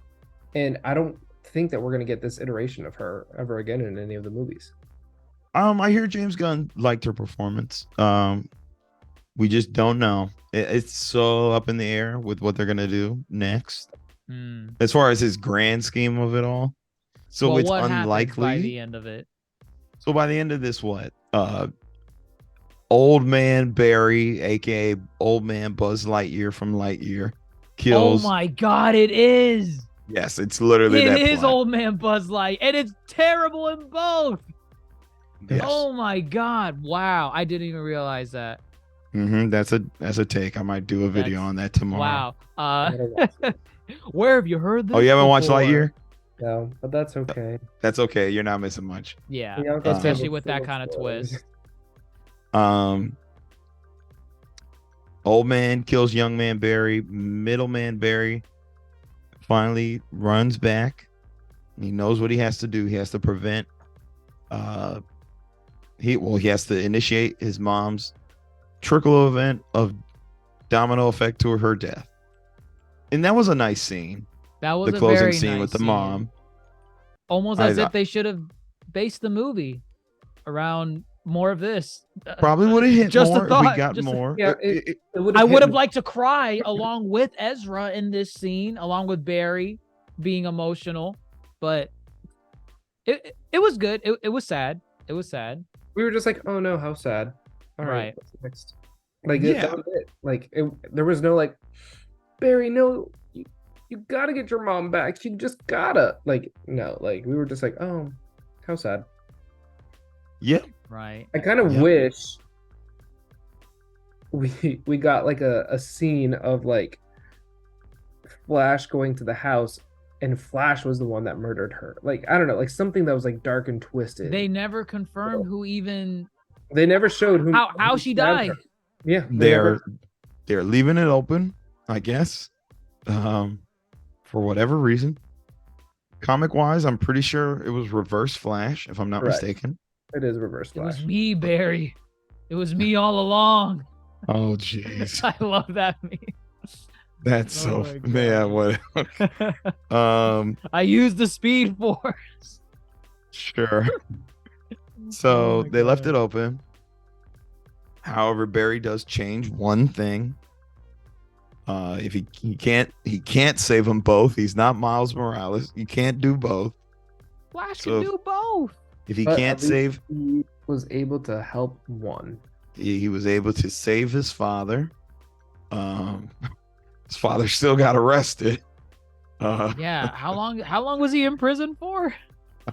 I don't think that we're gonna get this iteration of her ever again in any of the movies. I hear James Gunn liked her performance. We just don't know. It's so up in the air with what they're gonna do next, Hmm. as far as his grand scheme of it all. So Well, it's what happens unlikely. by the end of it. So by the end of this, what? Old man Barry, aka old man Buzz Lightyear from Lightyear, kills. Oh my God, it is. Yes, it's literally It that. is plot. Old Man Buzz Light, and it's terrible in both. Yes. Oh my God! Wow, I didn't even realize that. That's a take. I might do a video That's- on that tomorrow. Wow. I gotta watch it. Where have you heard this? Oh, you haven't watched before? Lightyear? No, but that's okay. That's okay. You're not missing much. Yeah, The Uncle especially Sam with was that full kind of spoilers. twist. Old man kills young man Barry. Middle man Barry finally runs back. He knows what he has to do. He has to prevent. He has to initiate his mom's trickle event of domino effect to her death. And that was a nice scene. That was The a closing very scene nice with the scene. mom. Almost as if they should have based the movie around more of this. Probably would have hit Just a more if thought, we got just a- more. Yeah, It- I would have hit- liked to cry along with Ezra in this scene, along with Barry being emotional, but it was good. It was sad. It was sad. We were just like, oh no, how sad. All right, Right. what's next? Like Yeah. that was it. Like there was no like, Barry, no, you gotta get your mom back. You just gotta no. Like we were just like, oh, how sad. yeah. Right. I kind of Yeah. wish we got like a scene of like Flash going to the house and Flash was the one that murdered her. Like, I don't know, like something that was like dark and twisted. They never confirmed who even They never showed who how who she stabbed died. her. Yeah, they They're never- they're leaving it open, I guess, for whatever reason. Comic wise, I'm pretty sure it was Reverse Flash, if I'm not Correct. mistaken. it is Reverse It Flash. was me, Barry. It was me all along. Oh jeez, I love that meme. that's Oh so my man. What? I used the Speed Force. Sure. Oh So my they left God. it open. However, Barry does change one thing. If he can't save them both. He's not Miles Morales. You can't do both. Flash So- can do both. If he But can't at least save, he was able to help one. he was able to save his father. His father still got arrested. Yeah. How long was he in prison for?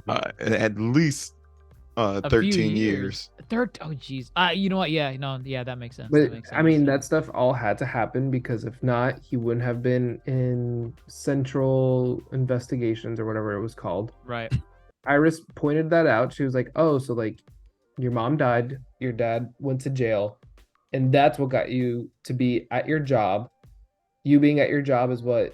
At least A few 13 years. Oh geez. You know what? Yeah, no, yeah, that makes sense. But That makes I mean, sense. that stuff all had to happen because if not, he wouldn't have been in Central Investigations or whatever it was called. Right. Iris pointed that out. She was like, "Oh, so like your mom died, your dad went to jail, and that's what got you to be at your job. You being at your job is what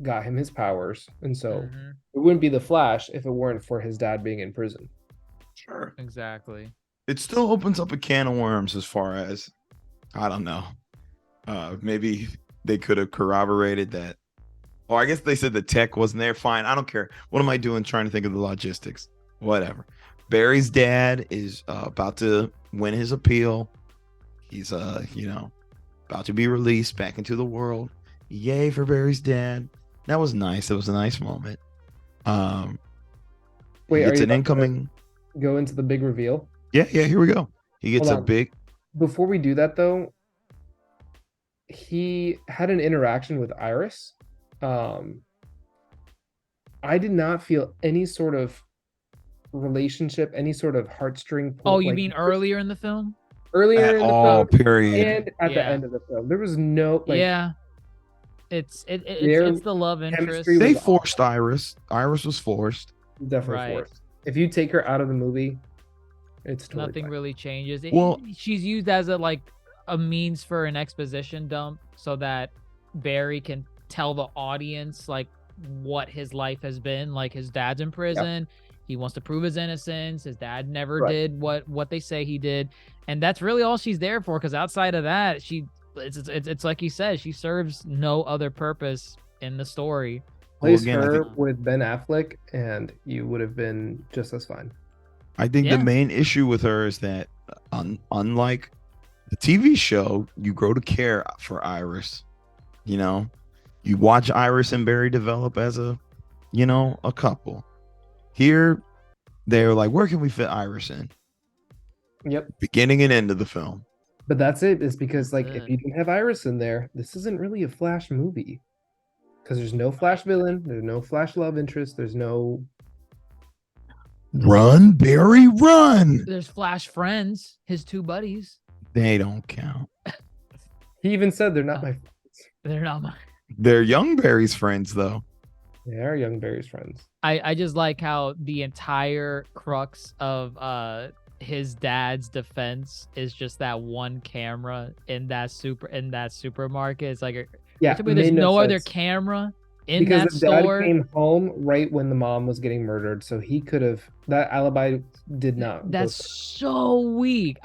got him his powers. And so Mhm, it wouldn't be the Flash if it weren't for his dad being in prison." Sure. exactly. It still opens up a can of worms as far as, I don't know. Maybe they could have corroborated that. Oh, I guess they said the tech wasn't there. Fine. I don't care. What am I doing trying to think of the logistics? Whatever. Barry's dad is about to win his appeal. He's about to be released back into the world. Yay for Barry's dad. That was nice. It was a nice moment. Wait, are it's you an about to incoming. go into the big reveal? Yeah, here we go. He gets Hold a on. big. Before we do that though, he had an interaction with Iris. I did not feel any sort of relationship, any sort of heartstring pull. Oh, you like, mean earlier in the film? earlier At in the all, film period. and at the Yeah. end of the film? There was no like Yeah. Their It's the love interest. chemistry They was forced Iris. Iris was forced. definitely Right. forced. If you take her out of the movie, it's totally Nothing fine. really changes. Well- She's used as a means for an exposition dump so that Barry can tell the audience like what his life has been. Like his dad's in prison. He wants to prove his innocence. His dad never Right. did what they say he did, and that's really all she's there for. Because outside of that, it's like he says, she serves no other purpose in the story. Place again, I her think- with Ben Affleck, and you would have been just as fine. I think Yeah. the main issue with her is that, unlike the TV show, you grow to care for Iris. You know, you watch Iris and Barry develop as a couple. Here, they're like, where can we fit Iris in? Yep. Beginning and end of the film. But that's it. It's because like if Good. you didn't have Iris in there, this isn't really a Flash movie. Because there's no Flash villain, there's no Flash love interest, there's no Run, Barry, run! There's Flash friends, his two buddies. They don't count. he even said they're not my They're not my. They're young Barry's friends, though. they are young Barry's friends. I just like how the entire crux of his dad's defense is just that one camera in that supermarket. It's like Yeah. there's made no other sense. camera in Because that the dad store. came home right when the mom was getting murdered, so he could have that alibi did not. go That's through. so weak.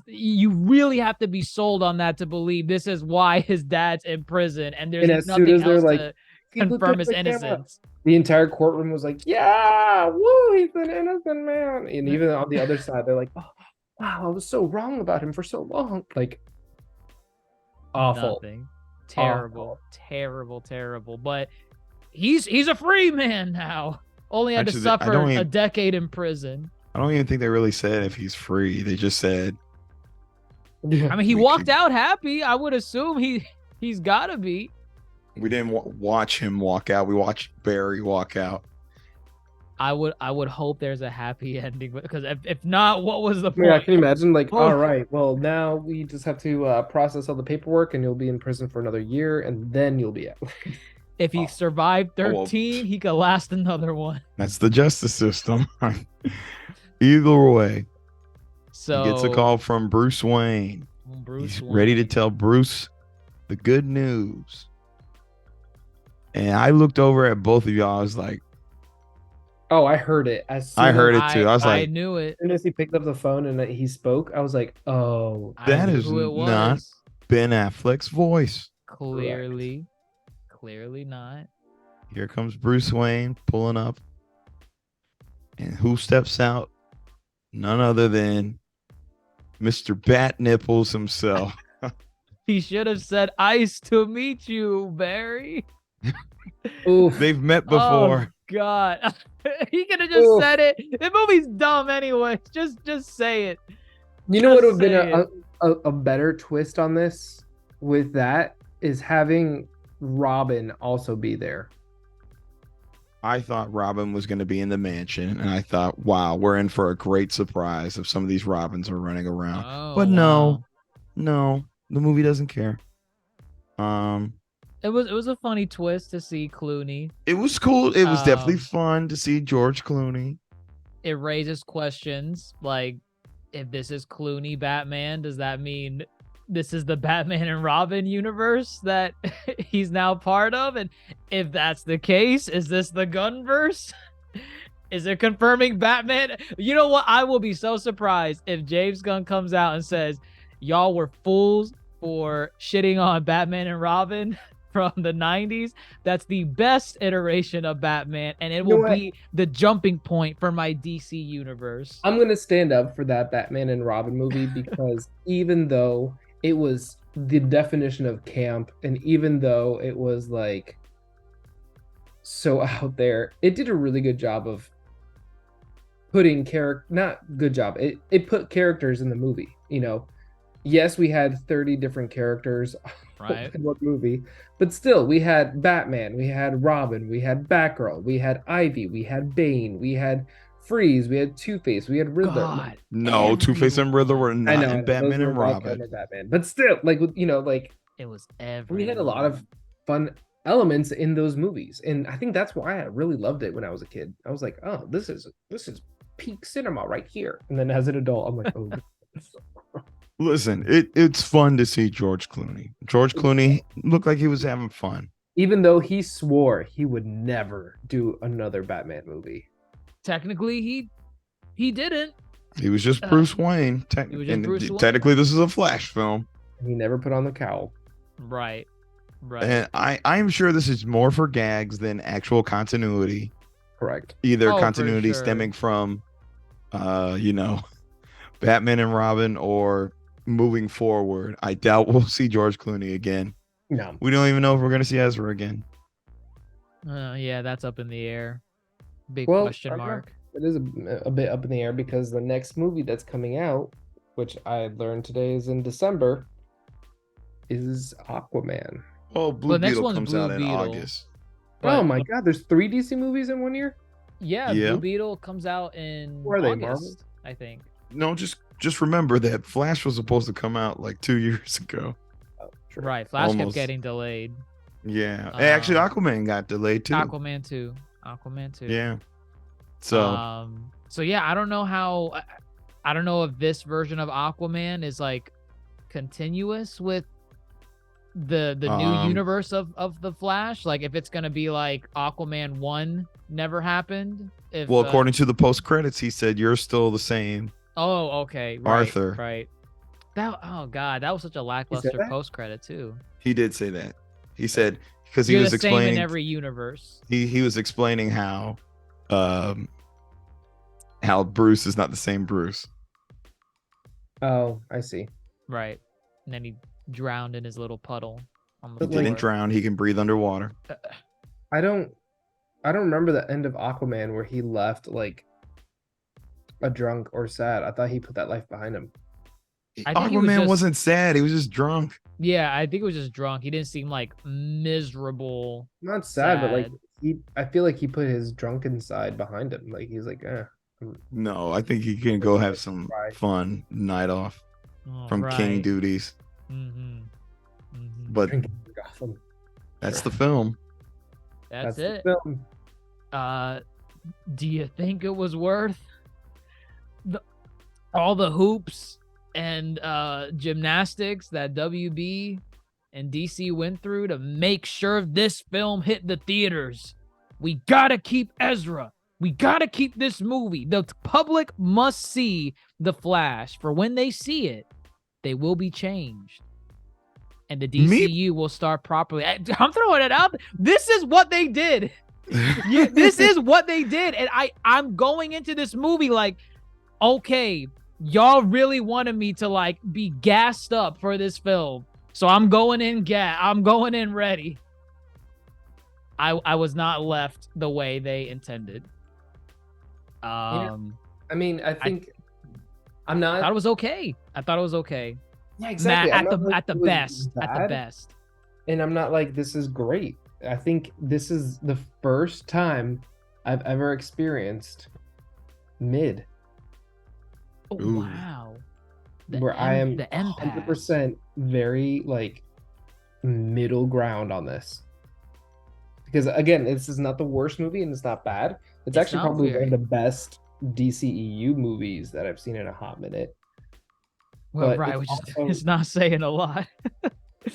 You really have to be sold on that to believe this is why his dad's in prison and there's And as soon nothing as they're else like, to "He looked confirm at his the camera." innocence. The entire courtroom was like, "Yeah, woo, he's an innocent man." And even on the other side, they're like, "Oh, wow, I was so wrong about him for so long." Like, awful. Nothing. Terrible, terrible. But he's a free man now. Only had Actually, to I suffer don't a even- decade in prison. I don't even think they really said if he's free. They just said, Yeah. I mean, he We walked could- out happy. I would assume he's gotta be. we didn't watch him walk out. We watched Barry walk out. I would hope there's a happy ending because if not, what was the Yeah, point? can you imagine? Like, Oh. all right, well, now we just have to process all the paperwork, and you'll be in prison for another year, and then you'll be out. If he survived well, 13, he could last another one. That's the justice system. Either way, So he gets a call from Bruce Wayne. Bruce He's ready to Wayne. tell Bruce the good news. And I looked over at both of y'all. I was like, Oh, I heard it. I heard it too. I was I like, knew it. As soon as he picked up the phone and he spoke, I was like, oh, I That knew is who it not- was. Ben Affleck's voice. Clearly not. Here comes Bruce Wayne pulling up. And who steps out? None other than Mr. Bat Nipples himself. He should have said ice to meet you, Barry. oof. They've met before. Oh God. He could have just Oof. said it. The movie's dumb anyway. Just say it. You know what would Just have been say a better twist on this with that is having Robin also be there. I thought Robin was going to be in the mansion, and I thought, wow, we're in for a great surprise if some of these Robins are running around. Oh, But wow. no, the movie doesn't care. It was a funny twist to see Clooney. It was cool. It was definitely Um, fun to see George Clooney. It raises questions like, if this is Clooney Batman, does that mean this is the Batman and Robin universe that he's now part of? And if that's the case, is this the Gunverse? Is it confirming Batman? You know what? I will be so surprised if James Gunn comes out and says, y'all were fools for shitting on Batman and Robin from the 90s. That's the best iteration of Batman, and it You know will what? be the jumping point for my DC universe. I'm gonna stand up for that Batman and Robin movie because even though it was the definition of camp, and even though it was like so out there, it did a really good job of putting not good job. It put characters in the movie. You know, yes, we had 30 different characters Right. in one movie, but still, we had Batman, we had Robin, we had Batgirl, we had Ivy, we had Bane, we had Freeze, we had Two-Face, we had Riddler. God. No, Two-Face and Riddler were I not know, in Batman those and were all Robin. kind of Batman, but still, like, you know, like It was every. we had a lot of fun elements in those movies, and I think that's why I really loved it when I was a kid. I was like, oh, this is peak cinema right here. And then as an adult, I'm like, oh. Listen, it's fun to see George Clooney. George Clooney looked like he was having fun. Even though he swore he would never do another Batman movie. Technically, he didn't. He was just Bruce Wayne. He was just Bruce Wayne. Technically, this is a Flash film. He never put on the cowl. Right. And I'm sure this is more for gags than actual continuity. Correct. Either Oh, for continuity sure. stemming from, Batman and Robin, or moving forward. I doubt we'll see George Clooney again. No. We don't even know if we're going to see Ezra again. Yeah, that's up in the air. Big Well, question I don't know. mark. It is a bit up in the air because the next movie that's coming out, which I learned today is in December, is Aquaman. Oh, Blue The next Beetle one's comes Blue out in Beetle. August. But- Oh my god, there's 3 DC movies in 1 year? Yeah, Yeah. Blue Beetle comes out in Who are they, August, Marvel? I think. No, just remember that Flash was supposed to come out like 2 years ago. Oh, true. Right. Flash kept Almost. getting delayed. Yeah. Actually, Aquaman got delayed too. Aquaman 2. Yeah. So So yeah, I don't know how. I don't know if this version of Aquaman is like continuous with the new universe of the Flash. Like if it's gonna be like Aquaman 1 never happened. If well, according to the post credits, he said you're still the same. oh, okay, right, Arthur. right. That oh god, that was such a lackluster that? post credit too. He did say that. He said because he You're was the same explaining in every universe. he was explaining how Bruce is not the same Bruce. Oh, I see. Right. And then he drowned in his little puddle on the But, He floor. didn't drown. He can breathe underwater. I don't remember the end of Aquaman where he left like a drunk or sad. I thought he put that life behind him. I think he was Aquaman just- wasn't sad. He was just drunk. Yeah, I think it was just drunk. He didn't seem like miserable. Not sad, but like Sad. I feel like he put his drunken side behind him. Like he's like, No, I think he can go have some Right. fun night off Oh, from king right. duties. Mm-hmm. Mm-hmm. But drinking Gotham. that's Sure. the film. That's the it. film. Do you think it was worth all the hoops and gymnastics that WB and DC went through to make sure this film hit the theaters? We gotta keep Ezra. We gotta keep this movie. The public must see The Flash. For when they see it, they will be changed. And the DCU will start properly. I'm throwing it out. This is what they did. This is what they did. And I'm going into this movie like, okay, y'all really wanted me to like be gassed up for this film. So I'm going in ready. I was not left the way they intended. I mean, I think I'm not. I thought it was okay. Yeah, exactly. At the best. And I'm not like, this is great. I think this is the first time I've ever experienced mid. Oh, Ooh. wow. Where I am the empath. 100% very like middle ground on this. Because again, this is not the worst movie and it's not bad. It's actually not probably one weird. of the best DCEU movies that I've seen in a hot minute. Well, but right, it's which also- is not saying a lot.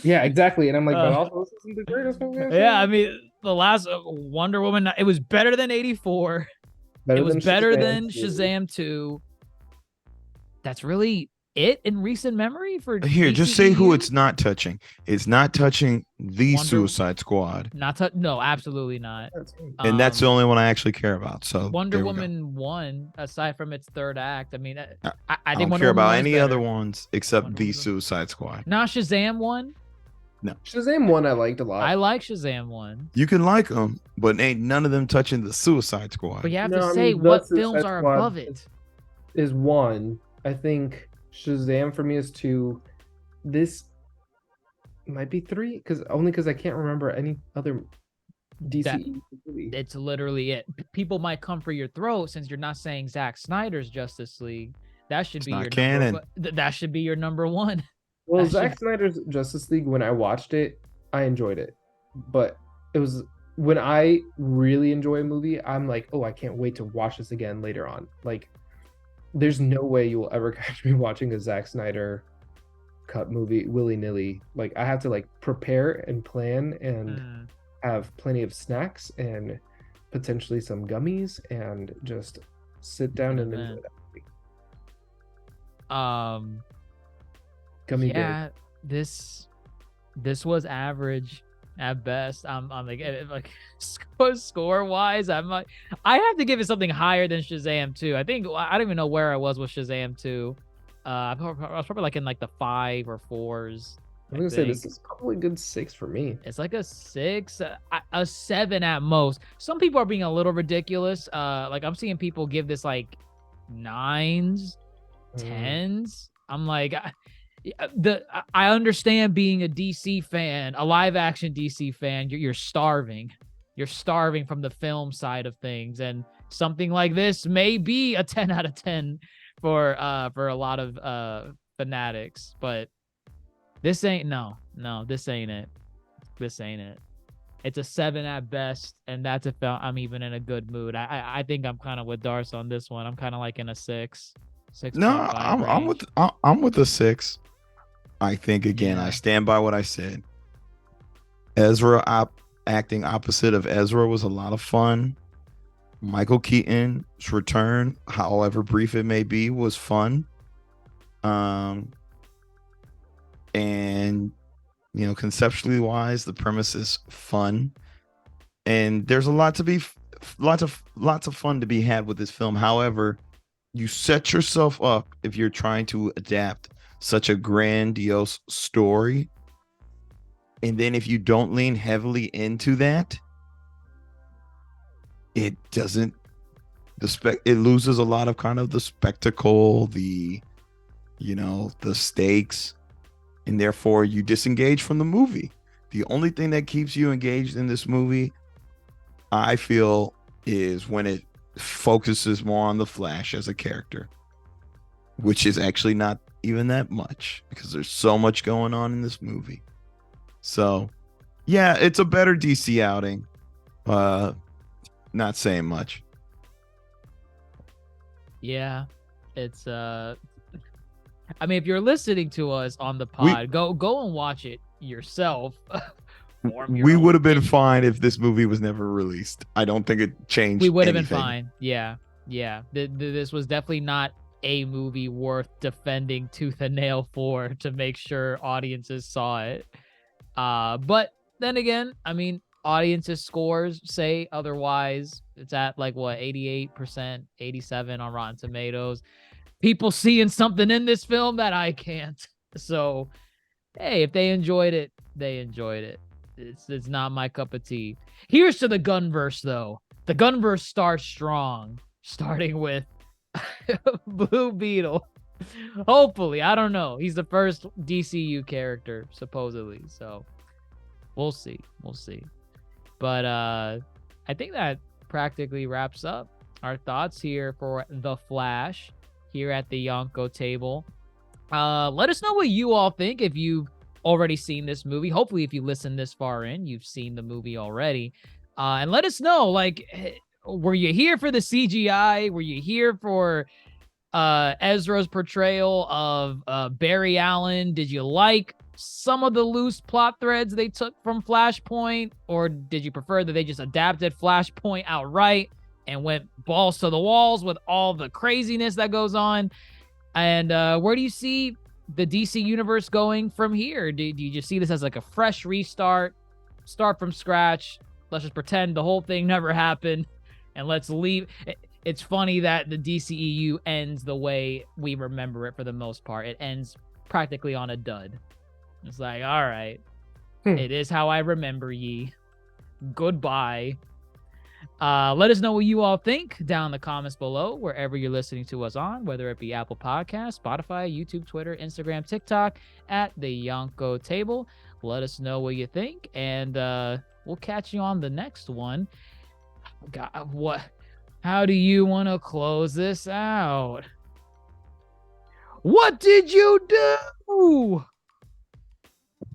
Yeah, exactly. And I'm like, but Uh, also this isn't the greatest movie. I've Yeah, I seen. mean, the last Wonder Woman, it was better than 84. It was better than too. Shazam 2. That's really it in recent memory for Here, just say who DCEU? it's not touching. It's not touching the Wonder- Suicide Squad, No, absolutely not. and that's the Um, only one I actually care about. So Wonder there we go. Woman 1, aside from its third act. I mean, I I think don't Wonder care Woman about 1 is any better. other ones except Wonder the Woman- Suicide Squad. Not Shazam 1. Shazam 1 I liked a lot. I like Shazam 1. You can like them, but ain't none of them touching the Suicide Squad. But you have No, to I say mean, the what Suicide films are Squad above it. is 1. I think Shazam for me is 2. This might be 3 because I can't remember any other DC movie. It's literally it. People might come for your throat since you're not saying Zack Snyder's Justice League. That should It's be not your canon. that should be your number one. Well, that Zack should- Snyder's Justice League, when I watched it, I enjoyed it. But it was when I really enjoy a movie, I'm like, oh, I can't wait to watch this again later on. Like, there's no way you will ever catch me watching a Zack Snyder cut movie willy-nilly. Like, I have to like prepare and plan and Mm. have plenty of snacks and potentially some gummies and just sit down and enjoy that gummy bear. Yeah, this was average at best. I'm like score wise, I'm like, I have to give it something higher than Shazam 2. I think I don't even know where I was with Shazam 2. I was probably like in like the 5 or 4s. I'm gonna say this is probably a good 6 for me. It's like a 6, a 7 at most. Some people are being a little ridiculous. Like I'm seeing people give this like 9s, 10s. I'm like, I understand being a DC fan, a live action DC fan. You're starving. You're starving from the film side of things, and something like this may be a 10 out of 10 for a lot of fanatics. But this ain't this ain't it. This ain't it. It's a 7 at best, and that's if I'm even in a good mood. I think I'm kind of with Darce on this one. I'm kind of like in a 6. 6. No, I'm with the 6. I think again, Yeah. I stand by what I said. Ezra acting opposite of Ezra was a lot of fun. Michael Keaton's return, however brief it may be, was fun. And you know, conceptually wise, the premise is fun, and there's a lot to be, lots of fun to be had with this film. However, you set yourself up if you're trying to adapt such a grandiose story, and then if you don't lean heavily into that, it doesn't it loses a lot of kind of the spectacle, the stakes, and therefore you disengage from the movie. The only thing that keeps you engaged in this movie, I feel, is when it focuses more on the Flash as a character, which is actually not even that much because there's so much going on in this movie. So yeah, it's a better DC outing, Not saying much. Yeah, it's I mean, if you're listening to us on the pod, go and watch it yourself. Form your We own would have been opinion. fine if this movie was never released. I don't think it changed. We would have been anything. fine. Yeah, yeah. This was definitely not a movie worth defending tooth and nail for to make sure audiences saw it. But then again, I mean, audiences scores say otherwise. It's at like what 88%, 87 on Rotten Tomatoes. People seeing something in this film that I can't. So, hey, if they enjoyed it, they enjoyed it. It's not my cup of tea. Here's to the Gunverse though. The Gunverse starts strong, starting with Blue Beetle. Hopefully, I don't know. He's the first DCU character supposedly, so we'll see. We'll see. But I think that practically wraps up our thoughts here for The Flash here at the Yonko table. Let us know what you all think if you've already seen this movie. Hopefully, if you listen this far in, you've seen the movie already. And let us know, like, were you here for the CGI? Were you here for Ezra's portrayal of Barry Allen? Did you like some of the loose plot threads they took from Flashpoint, or did you prefer that they just adapted Flashpoint outright and went balls to the walls with all the craziness that goes on? And where do you see the DC universe going from here? Do you just see this as like a fresh restart, start from scratch? Let's just pretend the whole thing never happened and let's leave. It's funny that the DCEU ends the way we remember it for the most part. It ends practically on a dud. It's like, all right, it is how I remember ye. Goodbye. Let us know what you all think down in the comments below, wherever you're listening to us on, whether it be Apple Podcasts, Spotify, YouTube, Twitter, Instagram, TikTok, at the Yonko table. Let us know what you think, and we'll catch you on the next one. God, what? How do you want to close this out? What did you do?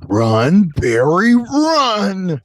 Run, Barry, run!